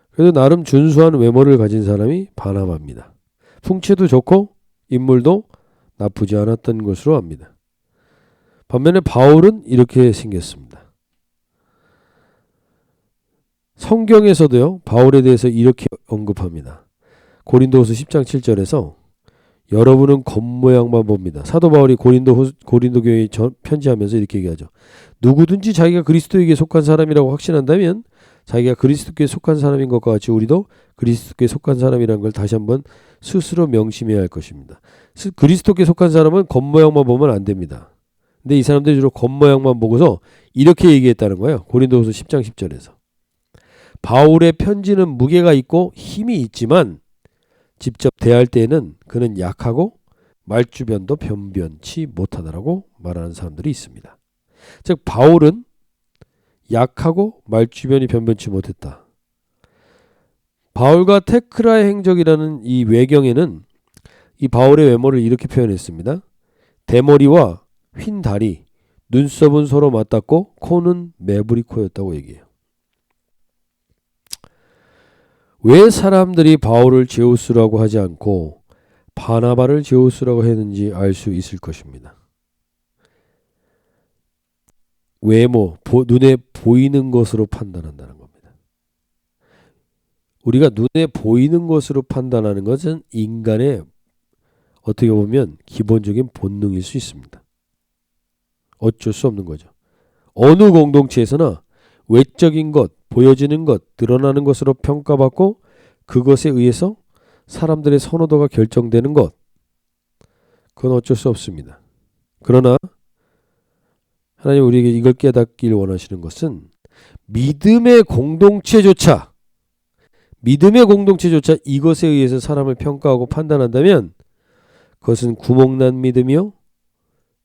S1: 그래도 나름 준수한 외모를 가진 사람이 바나바입니다. 풍채도 좋고 인물도 나쁘지 않았던 것으로 압니다. 반면에 바울은 이렇게 생겼습니다. 성경에서도요 바울에 대해서 이렇게 언급합니다. 고린도후서 10장 7절에서 여러분은 겉모양만 봅니다. 사도 바울이 고린도 교회에 편지하면서 이렇게 얘기하죠. 누구든지 자기가 그리스도에게 속한 사람이라고 확신한다면 자기가 그리스도께 속한 사람인 것과 같이 우리도 그리스도께 속한 사람이라는 걸 다시 한번 스스로 명심해야 할 것입니다. 그리스도께 속한 사람은 겉모양만 보면 안 됩니다. 근데 이 사람들이 주로 겉모양만 보고서 이렇게 얘기했다는 거예요. 고린도후서 10장 10절에서. 바울의 편지는 무게가 있고 힘이 있지만 직접 대할 때에는 그는 약하고 말주변도 변변치 못하다라고 말하는 사람들이 있습니다. 즉 바울은 약하고 말주변이 변변치 못했다. 바울과 테크라의 행적이라는 이 외경에는 이 바울의 외모를 이렇게 표현했습니다. 대머리와 휜 다리, 눈썹은 서로 맞닿고 코는 매부리 코였다고 얘기해요. 왜 사람들이 바울을 제우스라고 하지 않고 바나바를 제우스라고 했는지 알 수 있을 것입니다. 외모, 눈에 보이는 것으로 판단한다는 겁니다. 우리가 눈에 보이는 것으로 판단하는 것은 인간의 어떻게 보면 기본적인 본능일 수 있습니다. 어쩔 수 없는 거죠. 어느 공동체에서나 외적인 것, 보여지는 것, 드러나는 것으로 평가받고 그것에 의해서 사람들의 선호도가 결정되는 것, 그건 어쩔 수 없습니다. 그러나 하나님 우리에게 이걸 깨닫길 원하시는 것은 믿음의 공동체조차 이것에 의해서 사람을 평가하고 판단한다면 그것은 구멍난 믿음이요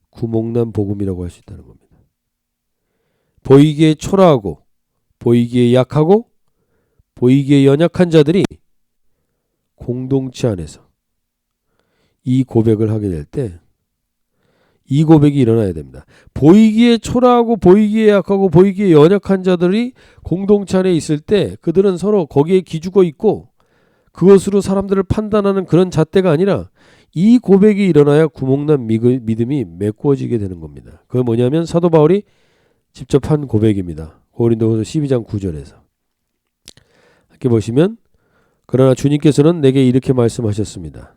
S1: 구멍난 복음이라고 할 수 있다는 겁니다. 보이기에 초라하고 보이기에 약하고 보이기에 연약한 자들이 공동체 안에서 이 고백을 하게 될 때 이 고백이 일어나야 됩니다. 보이기에 초라하고 보이기에 약하고 보이기에 연약한 자들이 공동체 안에 있을 때 그들은 서로 거기에 기죽어 있고 그것으로 사람들을 판단하는 그런 잣대가 아니라 이 고백이 일어나야 구멍난 믿음이 메꾸어지게 되는 겁니다. 그건 뭐냐면 사도 바울이 직접 한 고백입니다. 고린도후서 12장 9절에서 함께 보시면 그러나 주님께서는 내게 이렇게 말씀하셨습니다.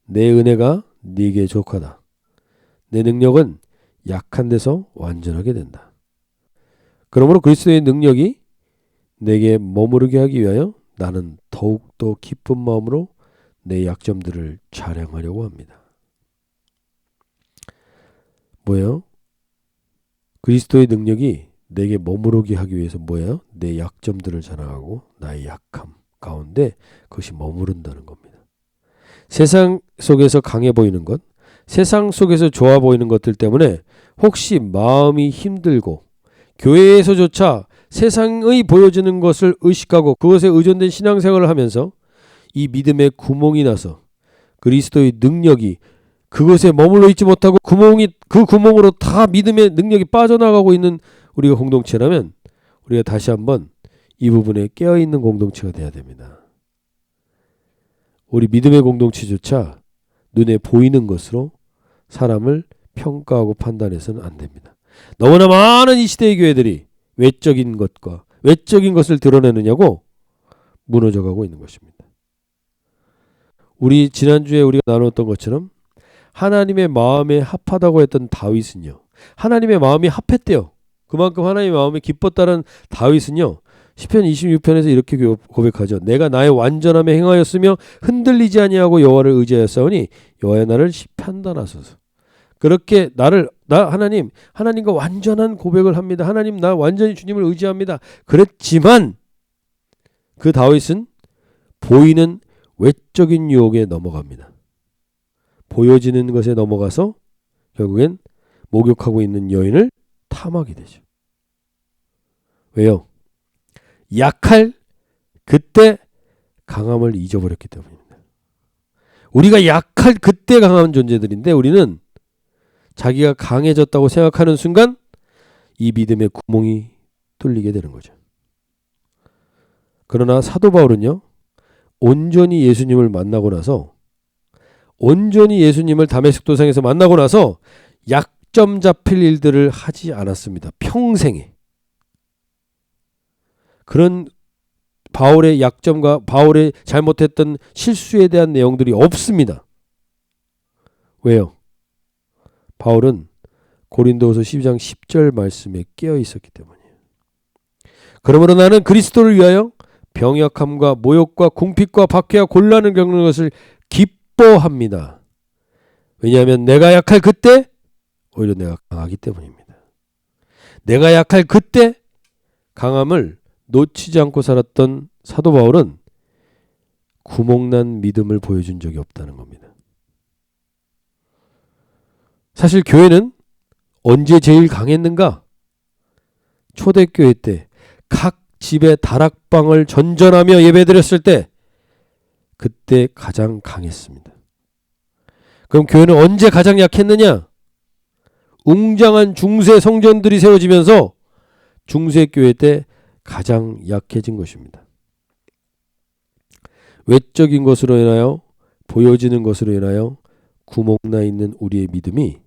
S1: 내 은혜가 네게 족하다. 내 능력은 약한 데서 완전하게 된다. 그러므로 그리스도의 능력이 내게 머무르게 하기 위하여 나는 더욱더 기쁜 마음으로 내 약점들을 자랑하려고 합니다. 뭐예요? 그리스도의 능력이 내게 머무르게 하기 위해서 뭐예요? 내 약점들을 자랑하고 나의 약함 가운데 그것이 머무른다는 겁니다. 세상 속에서 강해 보이는 것, 세상 속에서 좋아 보이는 것들 때문에 혹시 마음이 힘들고 교회에서조차 세상의 보여지는 것을 의식하고 그것에 의존된 신앙생활을 하면서 이 믿음에 구멍이 나서 그리스도의 능력이 그것에 머물러 있지 못하고 그 구멍으로 다 믿음의 능력이 빠져나가고 있는 우리가 공동체라면 우리가 다시 한번 이 부분에 깨어있는 공동체가 돼야 됩니다. 우리 믿음의 공동체조차 눈에 보이는 것으로 사람을 평가하고 판단해서는 안 됩니다. 너무나 많은 이 시대의 교회들이 외적인 것과 외적인 것을 드러내느냐고 무너져가고 있는 것입니다. 우리 지난주에 우리가 나눴던 것처럼 하나님의 마음에 합하다고 했던 다윗은요. 하나님의 마음이 합했대요. 그만큼 하나님의 마음이 기뻤다는 다윗은요. 시편 26편에서 이렇게 고백하죠. 내가 나의 완전함에 행하였으며 흔들리지 아니하고 여호와를 의지하였사오니 여호와의 나를 판단하소서. 그렇게 하나님과 완전한 고백을 합니다. 하나님 나 완전히 주님을 의지합니다. 그랬지만 그 다윗은 보이는 외적인 유혹에 넘어갑니다. 보여지는 것에 넘어가서 결국엔 목욕하고 있는 여인을 탐하게 되죠. 왜요? 약할 그때 강함을 잊어버렸기 때문입니다. 우리가 약할 그때 강한 존재들인데 우리는 자기가 강해졌다고 생각하는 순간 이 믿음의 구멍이 뚫리게 되는 거죠. 그러나 사도 바울은요. 온전히 예수님을 만나고 나서 온전히 예수님을 다메섹 도상에서 만나고 나서 약점 잡힐 일들을 하지 않았습니다. 평생에. 그런 바울의 약점과 바울의 잘못했던 실수에 대한 내용들이 없습니다. 왜요? 바울은 고린도후서 12장 10절 말씀에 깨어 있었기 때문이에요. 그러므로 나는 그리스도를 위하여 병약함과 모욕과 궁핍과 박해와 곤란을 겪는 것을 기뻐합니다. 왜냐하면 내가 약할 그때 오히려 내가 강하기 때문입니다. 내가 약할 그때 강함을 놓치지 않고 살았던 사도 바울은 구멍난 믿음을 보여준 적이 없다는 겁니다. 사실 교회는 언제 제일 강했는가? 초대교회 때 각 집에 다락방을 전전하며 예배드렸을 때 그때 가장 강했습니다. 그럼 교회는 언제 가장 약했느냐? 웅장한 중세 성전들이 세워지면서 중세교회 때 가장 약해진 것입니다. 외적인 것으로 인하여 보여지는 것으로 인하여 구멍나 있는 우리의 믿음이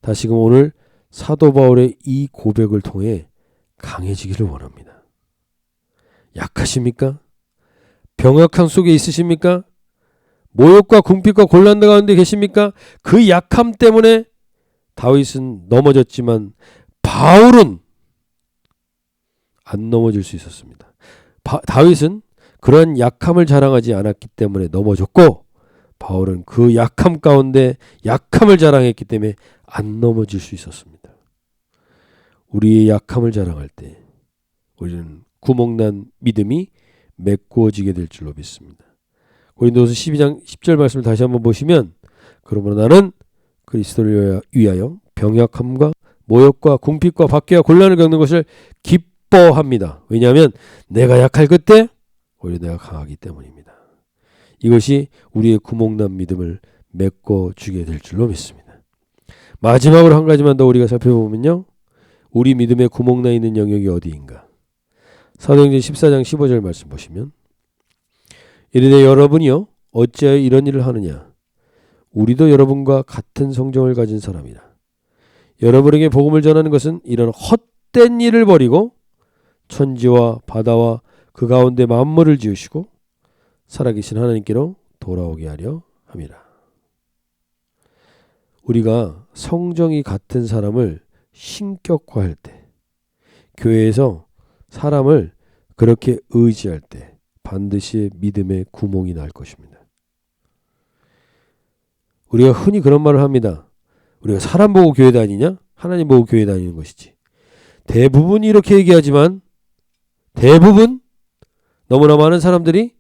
S1: 다시금 오늘 사도 바울의 이 고백을 통해 강해지기를 원합니다. 약하십니까? 병약함 속에 있으십니까? 모욕과 궁핍과 곤란 가운데 계십니까? 그 약함 때문에 다윗은 넘어졌지만 바울은 안 넘어질 수 있었습니다. 다윗은 그러한 약함을 자랑하지 않았기 때문에 넘어졌고 바울은 그 약함 가운데 약함을 자랑했기 때문에 안 넘어질 수 있었습니다. 우리의 약함을 자랑할 때 우리는 구멍난 믿음이 메꾸어지게 될 줄로 믿습니다. 고린도서 12장 10절 말씀을 다시 한번 보시면 그러므로 나는 그리스도를 위하여 병약함과 모욕과 궁핍과 박해와 곤란을 겪는 것을 기뻐합니다. 왜냐하면 내가 약할 그때 오히려 내가 강하기 때문입니다. 이것이 우리의 구멍난 믿음을 메꿔주게 될 줄로 믿습니다. 마지막으로 한 가지만 더 우리가 살펴보면요. 우리 믿음의 구멍나 있는 영역이 어디인가? 사도행전 14장 15절 말씀 보시면 이르되 여러분이요 어찌하여 이런 일을 하느냐? 우리도 여러분과 같은 성정을 가진 사람이라. 여러분에게 복음을 전하는 것은 이런 헛된 일을 버리고 천지와 바다와 그 가운데 만물을 지으시고 살아계신 하나님께로 돌아오게 하려 함이라. 우리가 성정이 같은 사람을 신격화할 때, 교회에서 사람을 그렇게 의지할 때 반드시 믿음의 구멍이 날 것입니다. 우리가 흔히 그런 말을 합니다. 우리가 사람 보고 교회 다니냐? 하나님 보고 교회 다니는 것이지. 대부분 이렇게 얘기하지만 대부분 너무나 많은 사람들이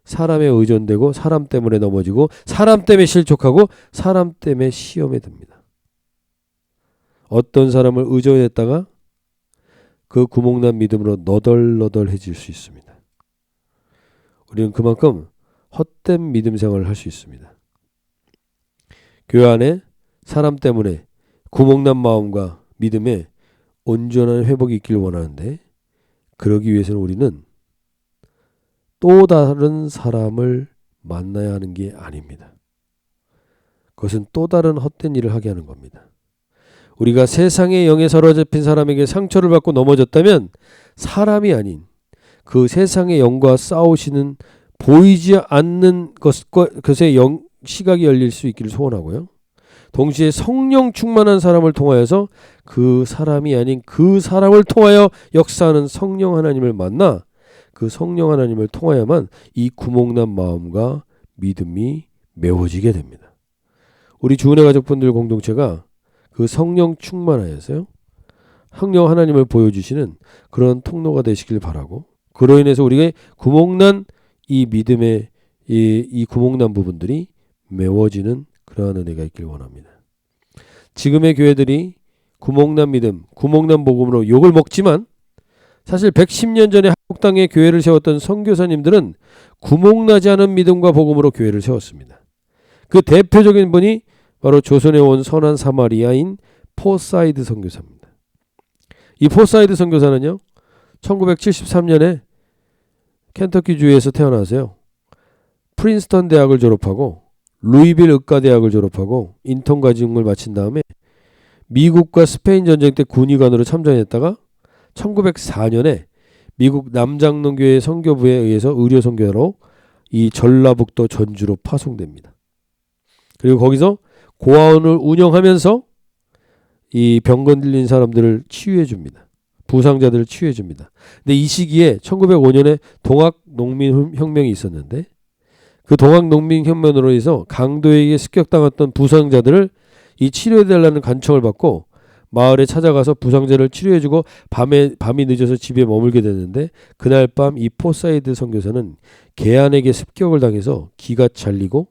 S1: 사람에 의존되고 사람 때문에 넘어지고 사람 때문에 실족하고 사람 때문에 시험에 듭니다. 어떤 사람을 의존했다가 그 구멍난 믿음으로 너덜너덜해질 수 있습니다. 우리는 그만큼 헛된 믿음 생활을 할 수 있습니다. 교회 안에 사람 때문에 구멍난 마음과 믿음에 온전한 회복이 있기를 원하는데 그러기 위해서는 우리는 또 다른 사람을 만나야 하는 게 아닙니다. 그것은 또 다른 헛된 일을 하게 하는 겁니다. 우리가 세상의 영에 사로잡힌 사람에게 상처를 받고 넘어졌다면 사람이 아닌 그 세상의 영과 싸우시는 보이지 않는 것의 시각이 열릴 수 있기를 소원하고요. 동시에 성령 충만한 사람을 통하여서 그 사람이 아닌 그 사람을 통하여 역사하는 성령 하나님을 만나 그 성령 하나님을 통하여만 이 구멍난 마음과 믿음이 메워지게 됩니다. 우리 주은혜 가족분들 공동체가 그 성령 충만하여서요. 성령 하나님을 보여주시는 그런 통로가 되시길 바라고 그로 인해서 우리가 구멍난 이 믿음의 이 구멍난 부분들이 메워지는 그러한 은혜가 있길 원합니다. 지금의 교회들이 구멍난 믿음, 구멍난 복음으로 욕을 먹지만 사실 110년 전에 한국 땅에 교회를 세웠던 선교사님들은 구멍나지 않은 믿음과 복음으로 교회를 세웠습니다. 그 대표적인 분이 바로 조선에 온 선한 사마리아인 포사이드 선교사입니다. 이 포사이드 선교사는요. 1973년에 켄터키주에서 태어나서요. 프린스턴 대학을 졸업하고 루이빌 의과대학을 졸업하고 인턴 과정을 마친 다음에 미국과 스페인 전쟁 때 군의관으로 참전했다가 1904년에 미국 남장로교회 선교부에 의해서 의료 선교로 이 전라북도 전주로 파송됩니다. 그리고 거기서 고아원을 운영하면서 이 병건 들린 사람들을 치유해 줍니다. 부상자들을 치유해 줍니다. 근데 이 시기에 1905년에 동학농민혁명이 있었는데 그 동학농민혁명으로 해서 강도에게 습격당했던 부상자들을 이 치료해달라는 간청을 받고 마을에 찾아가서 부상자를 치료해주고 밤이 늦어서 집에 머물게 되는데 그날 밤 이 포사이드 선교사는 개안에게 습격을 당해서 기가 잘리고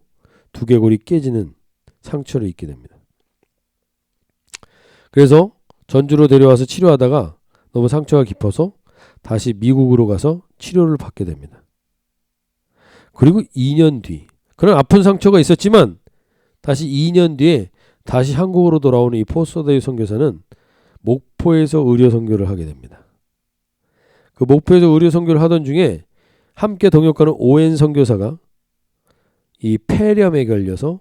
S1: 두개골이 깨지는 상처를 입게 됩니다. 그래서 전주로 데려와서 치료하다가 너무 상처가 깊어서 다시 미국으로 가서 치료를 받게 됩니다. 그리고 2년 뒤 그런 아픈 상처가 있었지만 다시 2년 뒤에 다시 한국으로 돌아오는 이 포서데이 선교사는 목포에서 의료 선교를 하게 됩니다. 그 목포에서 의료 선교를 하던 중에 함께 동역하는 오웬 선교사가 이 폐렴에 걸려서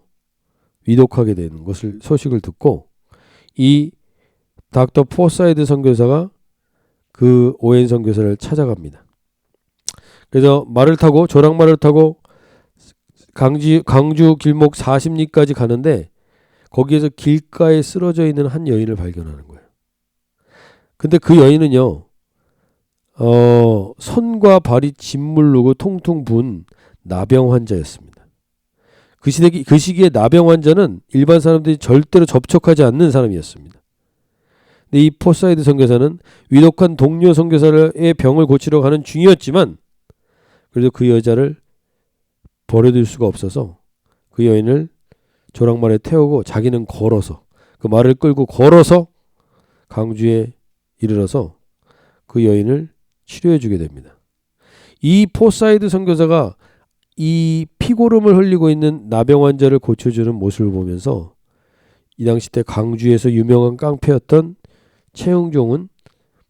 S1: 위독하게 되는 것을 소식을 듣고 이 닥터 포사이드 선교사가 그 오웬 선교사를 찾아갑니다. 그래서 말을 타고 조랑말을 타고 강주 길목 40리까지 가는데 거기에서 길가에 쓰러져 있는 한 여인을 발견하는 거예요. 근데 그 여인은요, 손과 발이 짓물르고 통통 부은 나병 환자였습니다. 그 시기에 나병 환자는 일반 사람들이 절대로 접촉하지 않는 사람이었습니다. 근데 이 포사이드 선교사는 위독한 동료 선교사의 병을 고치러 가는 중이었지만 그래도 그 여자를 버려둘 수가 없어서 그 여인을 조랑말에 태우고 자기는 걸어서 그 말을 끌고 걸어서 강주에 이르러서 그 여인을 치료해 주게 됩니다. 이 포사이드 선교사가 이 피고름을 흘리고 있는 나병 환자를 고쳐주는 모습을 보면서 이 당시 때 강주에서 유명한 깡패였던 최응종은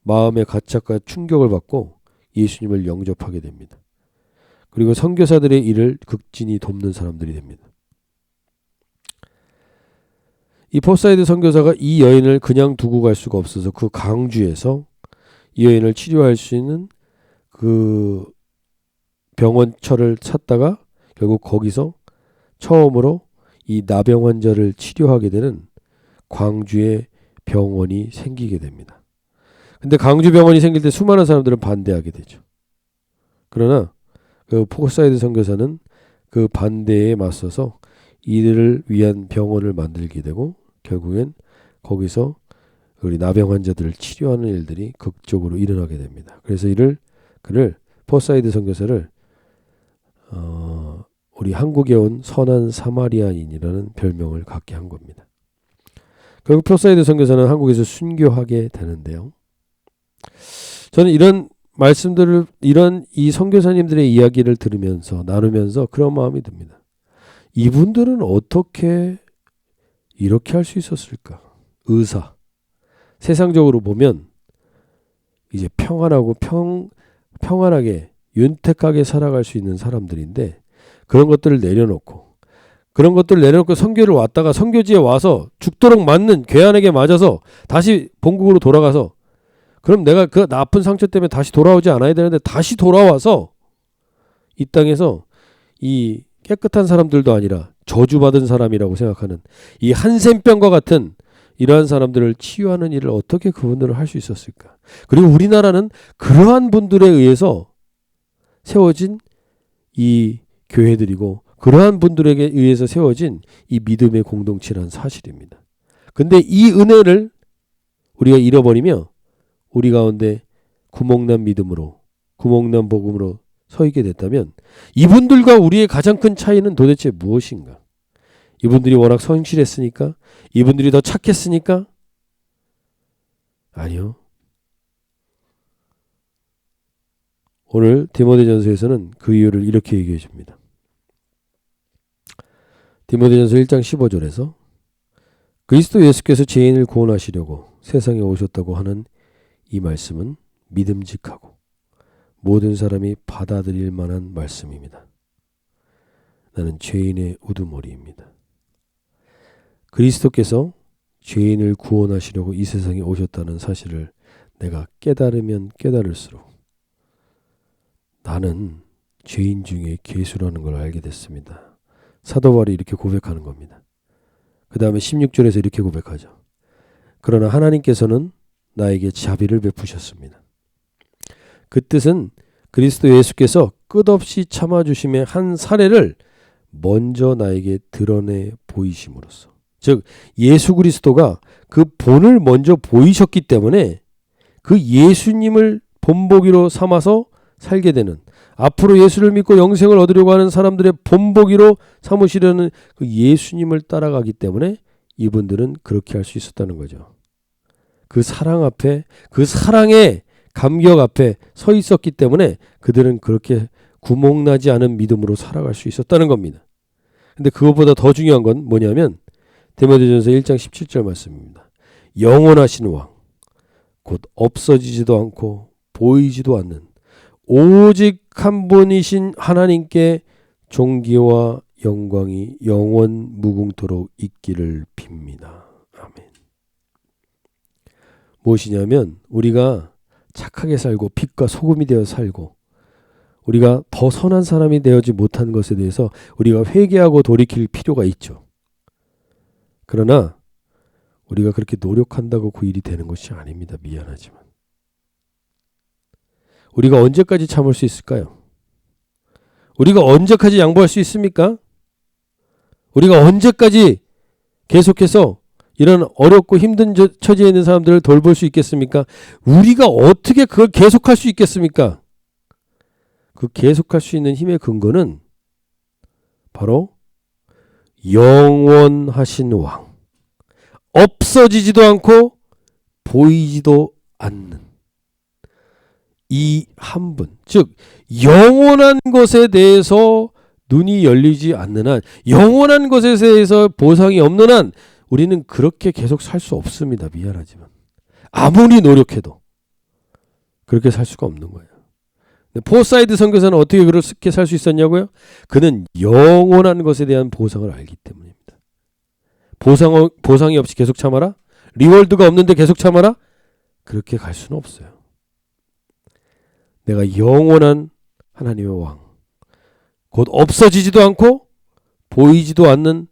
S1: 마음의 가책과 충격을 받고 예수님을 영접하게 됩니다. 그리고 선교사들의 일을 극진히 돕는 사람들이 됩니다. 이 포사이드 선교사가 이 여인을 그냥 두고 갈 수가 없어서 그 강주에서 이 여인을 치료할 수 있는 그 병원처를 찾다가 결국 거기서 처음으로 이 나병 환자를 치료하게 되는 광주에 병원이 생기게 됩니다. 근데 강주 병원이 생길 때 수많은 사람들은 반대하게 되죠. 그러나 그 포사이드 선교사는 그 반대에 맞서서 이들을 위한 병원을 만들게 되고 결국엔 거기서 우리 나병 환자들을 치료하는 일들이 극적으로 일어나게 됩니다. 그래서 그를 포사이드 선교사를 우리 한국에 온 선한 사마리아인이라는 별명을 갖게 한 겁니다. 결국 포사이드 선교사는 한국에서 순교하게 되는데요. 저는 이런 말씀들을 이 선교사님들의 이야기를 들으면서 나누면서 그런 마음이 듭니다. 이분들은 어떻게 이렇게 할 수 있었을까? 의사. 세상적으로 보면 이제 평안하고 평안하게 윤택하게 살아갈 수 있는 사람들인데 그런 것들을 내려놓고 선교를 왔다가 선교지에 와서 죽도록 맞는 괴한에게 맞아서 다시 본국으로 돌아가서 그럼 내가 그 나쁜 상처 때문에 다시 돌아오지 않아야 되는데 다시 돌아와서 이 땅에서 이 깨끗한 사람들도 아니라 저주받은 사람이라고 생각하는 이 한센병과 같은 이러한 사람들을 치유하는 일을 어떻게 그분들을 할 수 있었을까? 그리고 우리나라는 그러한 분들에 의해서 세워진 이 교회들이고 그러한 분들에게 의해서 세워진 이 믿음의 공동체라는 사실입니다. 근데 이 은혜를 우리가 잃어버리며 우리 가운데 구멍난 믿음으로 구멍난 복음으로 서 있게 됐다면 이분들과 우리의 가장 큰 차이는 도대체 무엇인가? 이분들이 워낙 성실했으니까? 이분들이 더 착했으니까? 아니요. 오늘 디모데전서에서는 그 이유를 이렇게 얘기해 줍니다. 디모데전서 1장 15절에서 그리스도 예수께서 죄인을 구원하시려고 세상에 오셨다고 하는 이 말씀은 믿음직하고 모든 사람이 받아들일 만한 말씀입니다. 나는 죄인의 우두머리입니다. 그리스도께서 죄인을 구원하시려고 이 세상에 오셨다는 사실을 내가 깨달으면 깨달을수록 나는 죄인 중에 괴수라는 걸 알게 됐습니다. 사도 바울이 이렇게 고백하는 겁니다. 그 다음에 16절에서 이렇게 고백하죠. 그러나 하나님께서는 나에게 자비를 베푸셨습니다. 그 뜻은 그리스도 예수께서 끝없이 참아주심의 한 사례를 먼저 나에게 드러내 보이심으로써, 즉 예수 그리스도가 그 본을 먼저 보이셨기 때문에 그 예수님을 본보기로 삼아서 살게 되는, 앞으로 예수를 믿고 영생을 얻으려고 하는 사람들의 본보기로 삼으시려는 그 예수님을 따라가기 때문에 이분들은 그렇게 할 수 있었다는 거죠. 그 사랑 앞에, 그 사랑의 감격 앞에 서 있었기 때문에 그들은 그렇게 구멍나지 않은 믿음으로 살아갈 수 있었다는 겁니다. 근데 그것보다 더 중요한 건 뭐냐면 디모데전서 1장 17절 말씀입니다. 영원하신 왕, 곧 없어지지도 않고 보이지도 않는 오직 한 분이신 하나님께 존귀와 영광이 영원 무궁토록 있기를 빕니다. 아멘. 무엇이냐면 우리가 착하게 살고 빛과 소금이 되어 살고 우리가 더 선한 사람이 되어지 못한 것에 대해서 우리가 회개하고 돌이킬 필요가 있죠. 그러나 우리가 그렇게 노력한다고 그 일이 되는 것이 아닙니다. 미안하지만. 우리가 언제까지 참을 수 있을까요? 우리가 언제까지 양보할 수 있습니까? 우리가 언제까지 계속해서 이런 어렵고 힘든 처지에 있는 사람들을 돌볼 수 있겠습니까? 우리가 어떻게 그걸 계속할 수 있겠습니까? 그 계속할 수 있는 힘의 근거는 바로 영원하신 왕, 없어지지도 않고 보이지도 않는 이 한 분, 즉 영원한 것에 대해서 눈이 열리지 않는 한, 영원한 것에 대해서 보상이 없는 한 우리는 그렇게 계속 살 수 없습니다. 미안하지만 아무리 노력해도 그렇게 살 수가 없는 거예요. 포사이드 선교사는 어떻게 그렇게 살 수 있었냐고요? 그는 영원한 것에 대한 보상을 알기 때문입니다. 보상이 없이 계속 참아라? 리월드가 없는데 계속 참아라? 그렇게 갈 수는 없어요. 내가 영원한 하나님의 왕, 곧 없어지지도 않고 보이지도 않는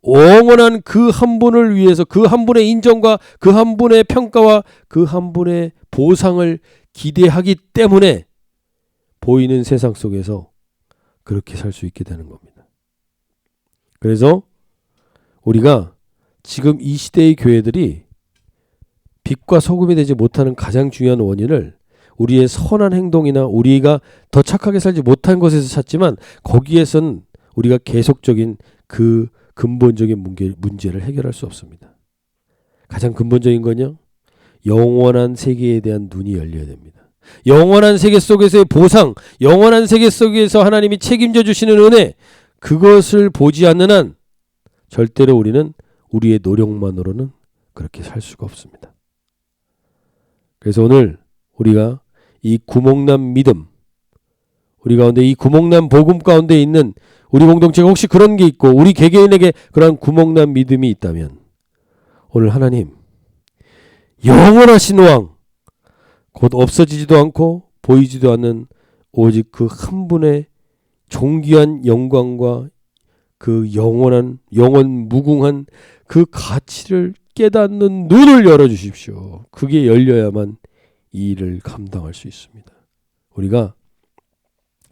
S1: 영원한 그 한 분을 위해서 그 한 분의 인정과 그 한 분의 평가와 그 한 분의 보상을 기대하기 때문에 보이는 세상 속에서 그렇게 살 수 있게 되는 겁니다. 그래서 우리가 지금 이 시대의 교회들이 빛과 소금이 되지 못하는 가장 중요한 원인을 우리의 선한 행동이나 우리가 더 착하게 살지 못한 것에서 찾지만 거기에선 우리가 계속적인 그 근본적인 문제를 해결할 수 없습니다. 가장 근본적인 건요, 영원한 세계에 대한 눈이 열려야 됩니다. 영원한 세계 속에서의 보상, 영원한 세계 속에서 하나님이 책임져 주시는 은혜, 그것을 보지 않는 한 절대로 우리는 우리의 노력만으로는 그렇게 살 수가 없습니다. 그래서 오늘 우리가 이 구멍난 믿음, 우리 가운데 이 구멍난 복음 가운데 있는 우리 공동체가 혹시 그런 게 있고 우리 개개인에게 그러한 구멍난 믿음이 있다면 오늘 하나님 영원하신 왕, 곧 없어지지도 않고 보이지도 않는 오직 그 한 분의 존귀한 영광과 그 영원 무궁한 그 가치를 깨닫는 눈을 열어주십시오. 그게 열려야만 이 일을 감당할 수 있습니다. 우리가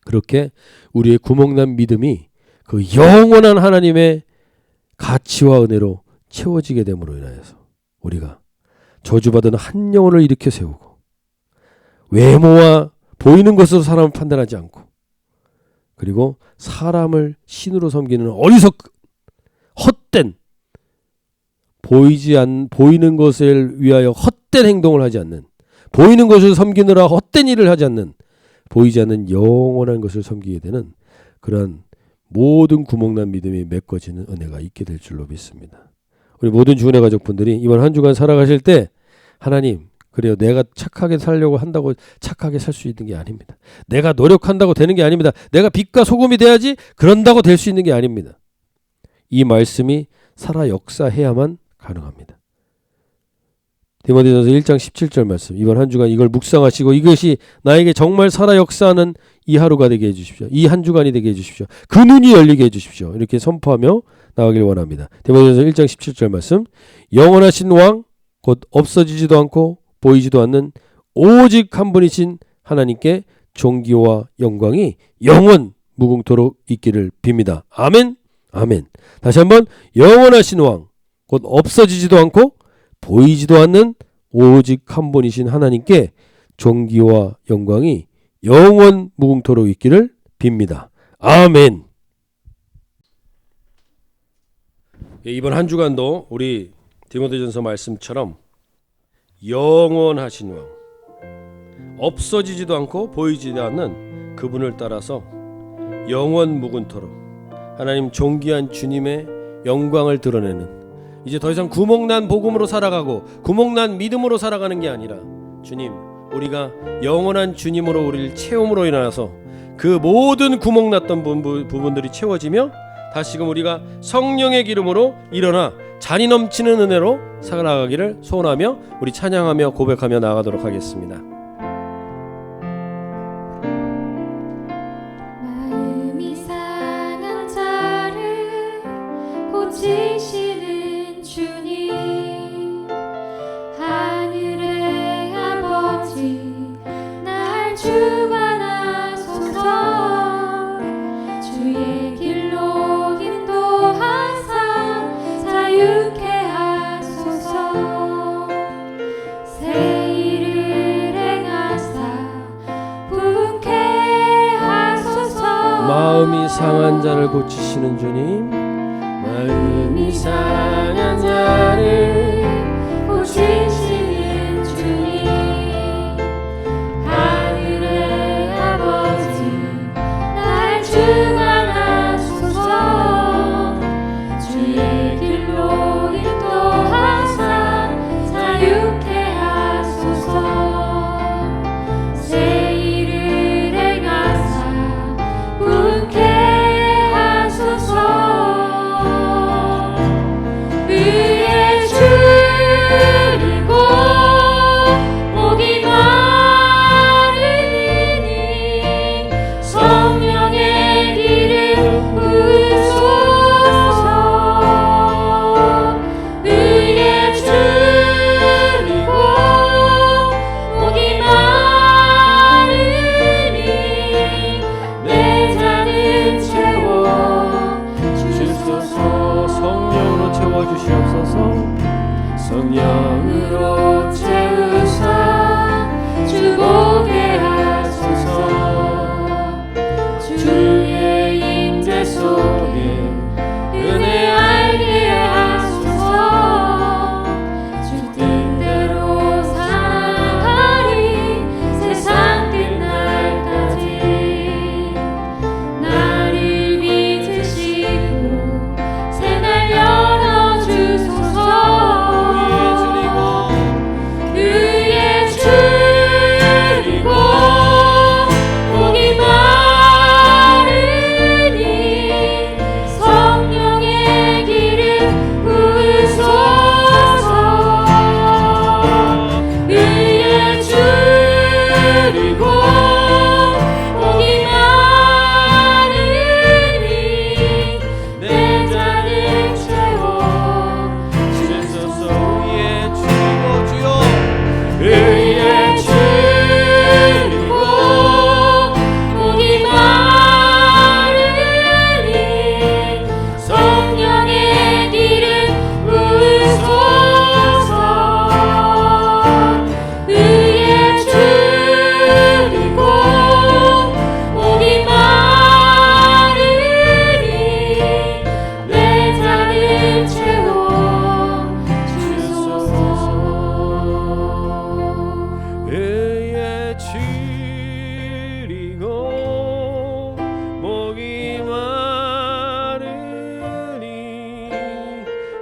S1: 그렇게 우리의 구멍난 믿음이 그 영원한 하나님의 가치와 은혜로 채워지게 됨으로 인하여서 우리가 저주받은 한 영혼을 일으켜 세우고 외모와 보이는 것으로 사람을 판단하지 않고 그리고 사람을 신으로 섬기는 어리석은 헛된 보이는 것을 위하여 헛된 행동을 하지 않는, 보이는 것을 섬기느라 헛된 일을 하지 않는, 보이지 않는 영원한 것을 섬기게 되는 그러한 모든 구멍난 믿음이 메꿔지는 은혜가 있게 될 줄로 믿습니다. 우리 모든 주은혜 가족분들이 이번 한 주간 살아가실 때 하나님, 그래요, 내가 착하게 살려고 한다고 착하게 살 수 있는 게 아닙니다. 내가 노력한다고 되는 게 아닙니다. 내가 빛과 소금이 돼야지 그런다고 될 수 있는 게 아닙니다. 이 말씀이 살아 역사해야만 가능합니다. 디모데전서 1장 17절 말씀, 이번 한 주간 이걸 묵상하시고 이것이 나에게 정말 살아 역사하는 이 하루가 되게 해주십시오. 이 한 주간이 되게 해주십시오. 그 눈이 열리게 해주십시오. 이렇게 선포하며 나가길 원합니다. 디모데전서 1장 17절 말씀, 영원하신 왕, 곧 없어지지도 않고 보이지도 않는 오직 한 분이신 하나님께 존귀와 영광이 영원 무궁토록 있기를 빕니다. 아멘. 아멘. 다시 한번, 영원하신 왕, 곧 없어지지도 않고 보이지도 않는 오직 한 분이신 하나님께 존귀와 영광이 영원 무궁토록 있기를 빕니다. 아멘. 이번 한 주간도 우리 디모데전서 말씀처럼 영원하신 왕, 없어지지도 않고 보이지도 않는 그분을 따라서 영원 묵은토록 하나님 존귀한 주님의 영광을 드러내는, 이제 더 이상 구멍난 복음으로 살아가고 구멍난 믿음으로 살아가는 게 아니라, 주님, 우리가 영원한 주님으로 우리를 채움으로 인하여서 그 모든 구멍났던 부분들이 채워지며 다시금 우리가 성령의 기름으로 일어나 잔이 넘치는 은혜로 살아가기를 소원하며 우리 찬양하며 고백하며 나아가도록 하겠습니다.
S2: 마음이 상한 자를 고치시는 주님, 하늘의 아버지 날 주관하소서. 주의 길로 인도하사 자유케 하소서. 새 일을 행하사 부흥케 하소서.
S1: 마음이 상한 자를 고치시는 주님, 마음이 상한 자를
S2: 고치시는 주님, 하늘의 아버지 날 주관하소서. 주의 길로 인도하사 자유케 하소서. 새 일을 행하사 부흥케 하소서. 의에 줄이고 목이 마르니 성령의 기름 부으소서. 의에 줄이고 목이 마르니 내 잔을 채워 주소서.
S1: 성령으로 채워주시옵소서.
S2: 성령으로 채우사 주보게 하소서. 주의 임재 속에 은혜 알게 하소서. 주 뜻대로 살아가리 세상 끝날까지. 나를 믿으시고 새날 열어주소서. 의에 줄이고 목이 마르니 성령의 기름 부으소서. 의에 줄이고 목이 마르니 내 잔을 채워 주소서.
S1: 의에 줄이고
S2: 목이 마르니 성령의 기름 부으소서. 의에 줄이고 목이 마르니 내 잔을 채워 주소서.
S1: 의에 줄이고 목이 마르니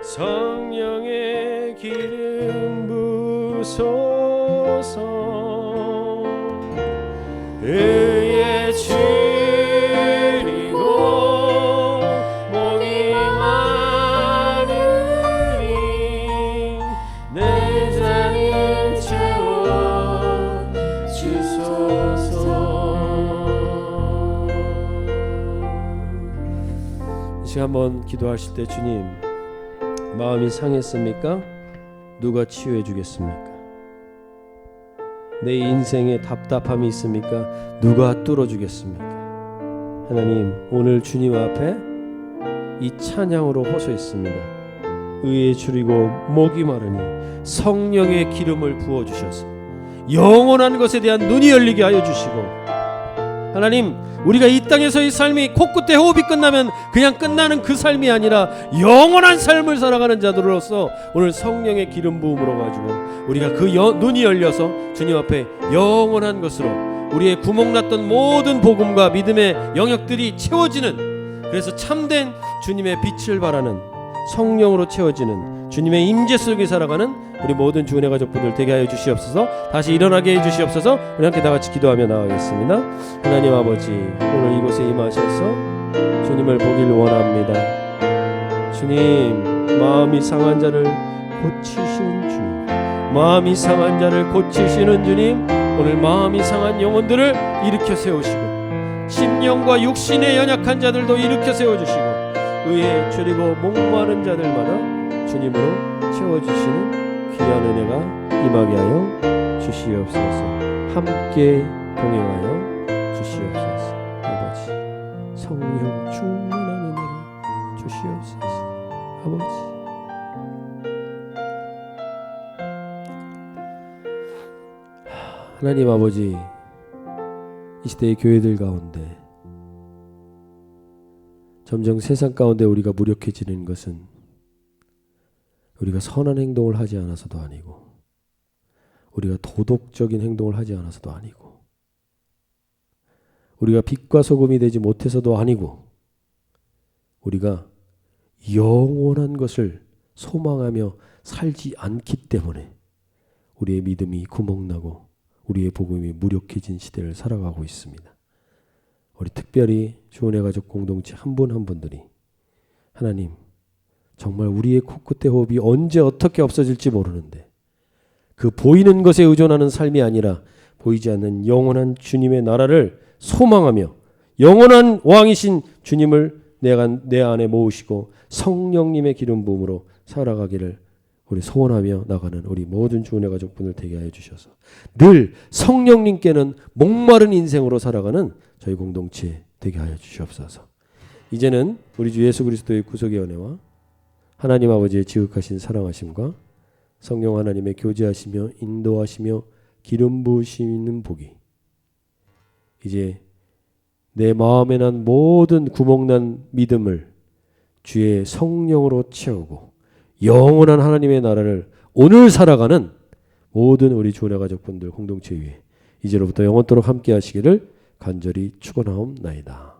S1: 성령의 기름 부소서. 의에 줄이고 목이 마르니 내 잔을 채워 주소서. 이 시간 한번 기도하실 때, 주님, 마음이 상했습니까? 누가 치유해 주겠습니까? 내 인생에 답답함이 있습니까? 누가 뚫어주겠습니까? 하나님, 오늘 주님 앞에 이 찬양으로 호소했습니다. 의에 줄이고 목이 마르니 성령의 기름을 부어주셔서 영원한 것에 대한 눈이 열리게 하여 주시고, 하나님, 우리가 이 땅에서의 삶이 코끝에 호흡이 끝나면 그냥 끝나는 그 삶이 아니라 영원한 삶을 살아가는 자들로서 오늘 성령의 기름 부음으로 가지고 우리가 그 눈이 열려서 주님 앞에 영원한 것으로 우리의 구멍났던 모든 복음과 믿음의 영역들이 채워지는, 그래서 참된 주님의 빛을 발하는 성령으로 채워지는 주님의 임재 속에 살아가는 우리 모든 주은혜 가족분들 되게 하여 주시옵소서. 다시 일어나게 해 주시옵소서. 우리 함께 다 같이 기도하며 나가겠습니다. 하나님 아버지, 오늘 이곳에 임하셔서 주님을 보길 원합니다. 주님, 마음이 상한 자를 고치시는 주, 마음이 상한 자를 고치시는 주님, 오늘 마음이 상한 영혼들을 일으켜 세우시고 심령과 육신의 연약한 자들도 일으켜 세워주시고 의에 줄이고 목마른 자들마다 주님으로 채워주시는 귀한 은혜가 임하게 하여 주시옵소서. 함께 동행하여 주시옵소서. 아버지, 성령 충만한 은혜를 주시옵소서. 아버지, 하나님 아버지, 이 시대의 교회들 가운데 점점 세상 가운데 우리가 무력해지는 것은 우리가 선한 행동을 하지 않아서도 아니고, 우리가 도덕적인 행동을 하지 않아서도 아니고, 우리가 빛과 소금이 되지 못해서도 아니고, 우리가 영원한 것을 소망하며 살지 않기 때문에 우리의 믿음이 구멍나고 우리의 복음이 무력해진 시대를 살아가고 있습니다. 우리 특별히 주은혜 가족 공동체 한 분 한 분들이 하나님, 정말 우리의 코끝의 호흡이 언제 어떻게 없어질지 모르는데 그 보이는 것에 의존하는 삶이 아니라 보이지 않는 영원한 주님의 나라를 소망하며 영원한 왕이신 주님을 내 안에 모으시고 성령님의 기름 부음으로 살아가기를 우리 소원하며 나가는 우리 모든 주은혜 가족분들 되게 하여 주셔서 늘 성령님께는 목마른 인생으로 살아가는 저희 공동체 되게 하여 주시옵소서. 이제는 우리 주 예수 그리스도의 구속의 은혜와 하나님 아버지의 지극하신 사랑하심과 성령 하나님의 교제하시며 인도하시며 기름 부으시는 복이 이제 내 마음에 난 모든 구멍난 믿음을 주의 성령으로 채우고 영원한 하나님의 나라를 오늘 살아가는 모든 우리 주은혜 가족분들 공동체 위에 이제로부터 영원토록 함께 하시기를 간절히 축원하옵나이다.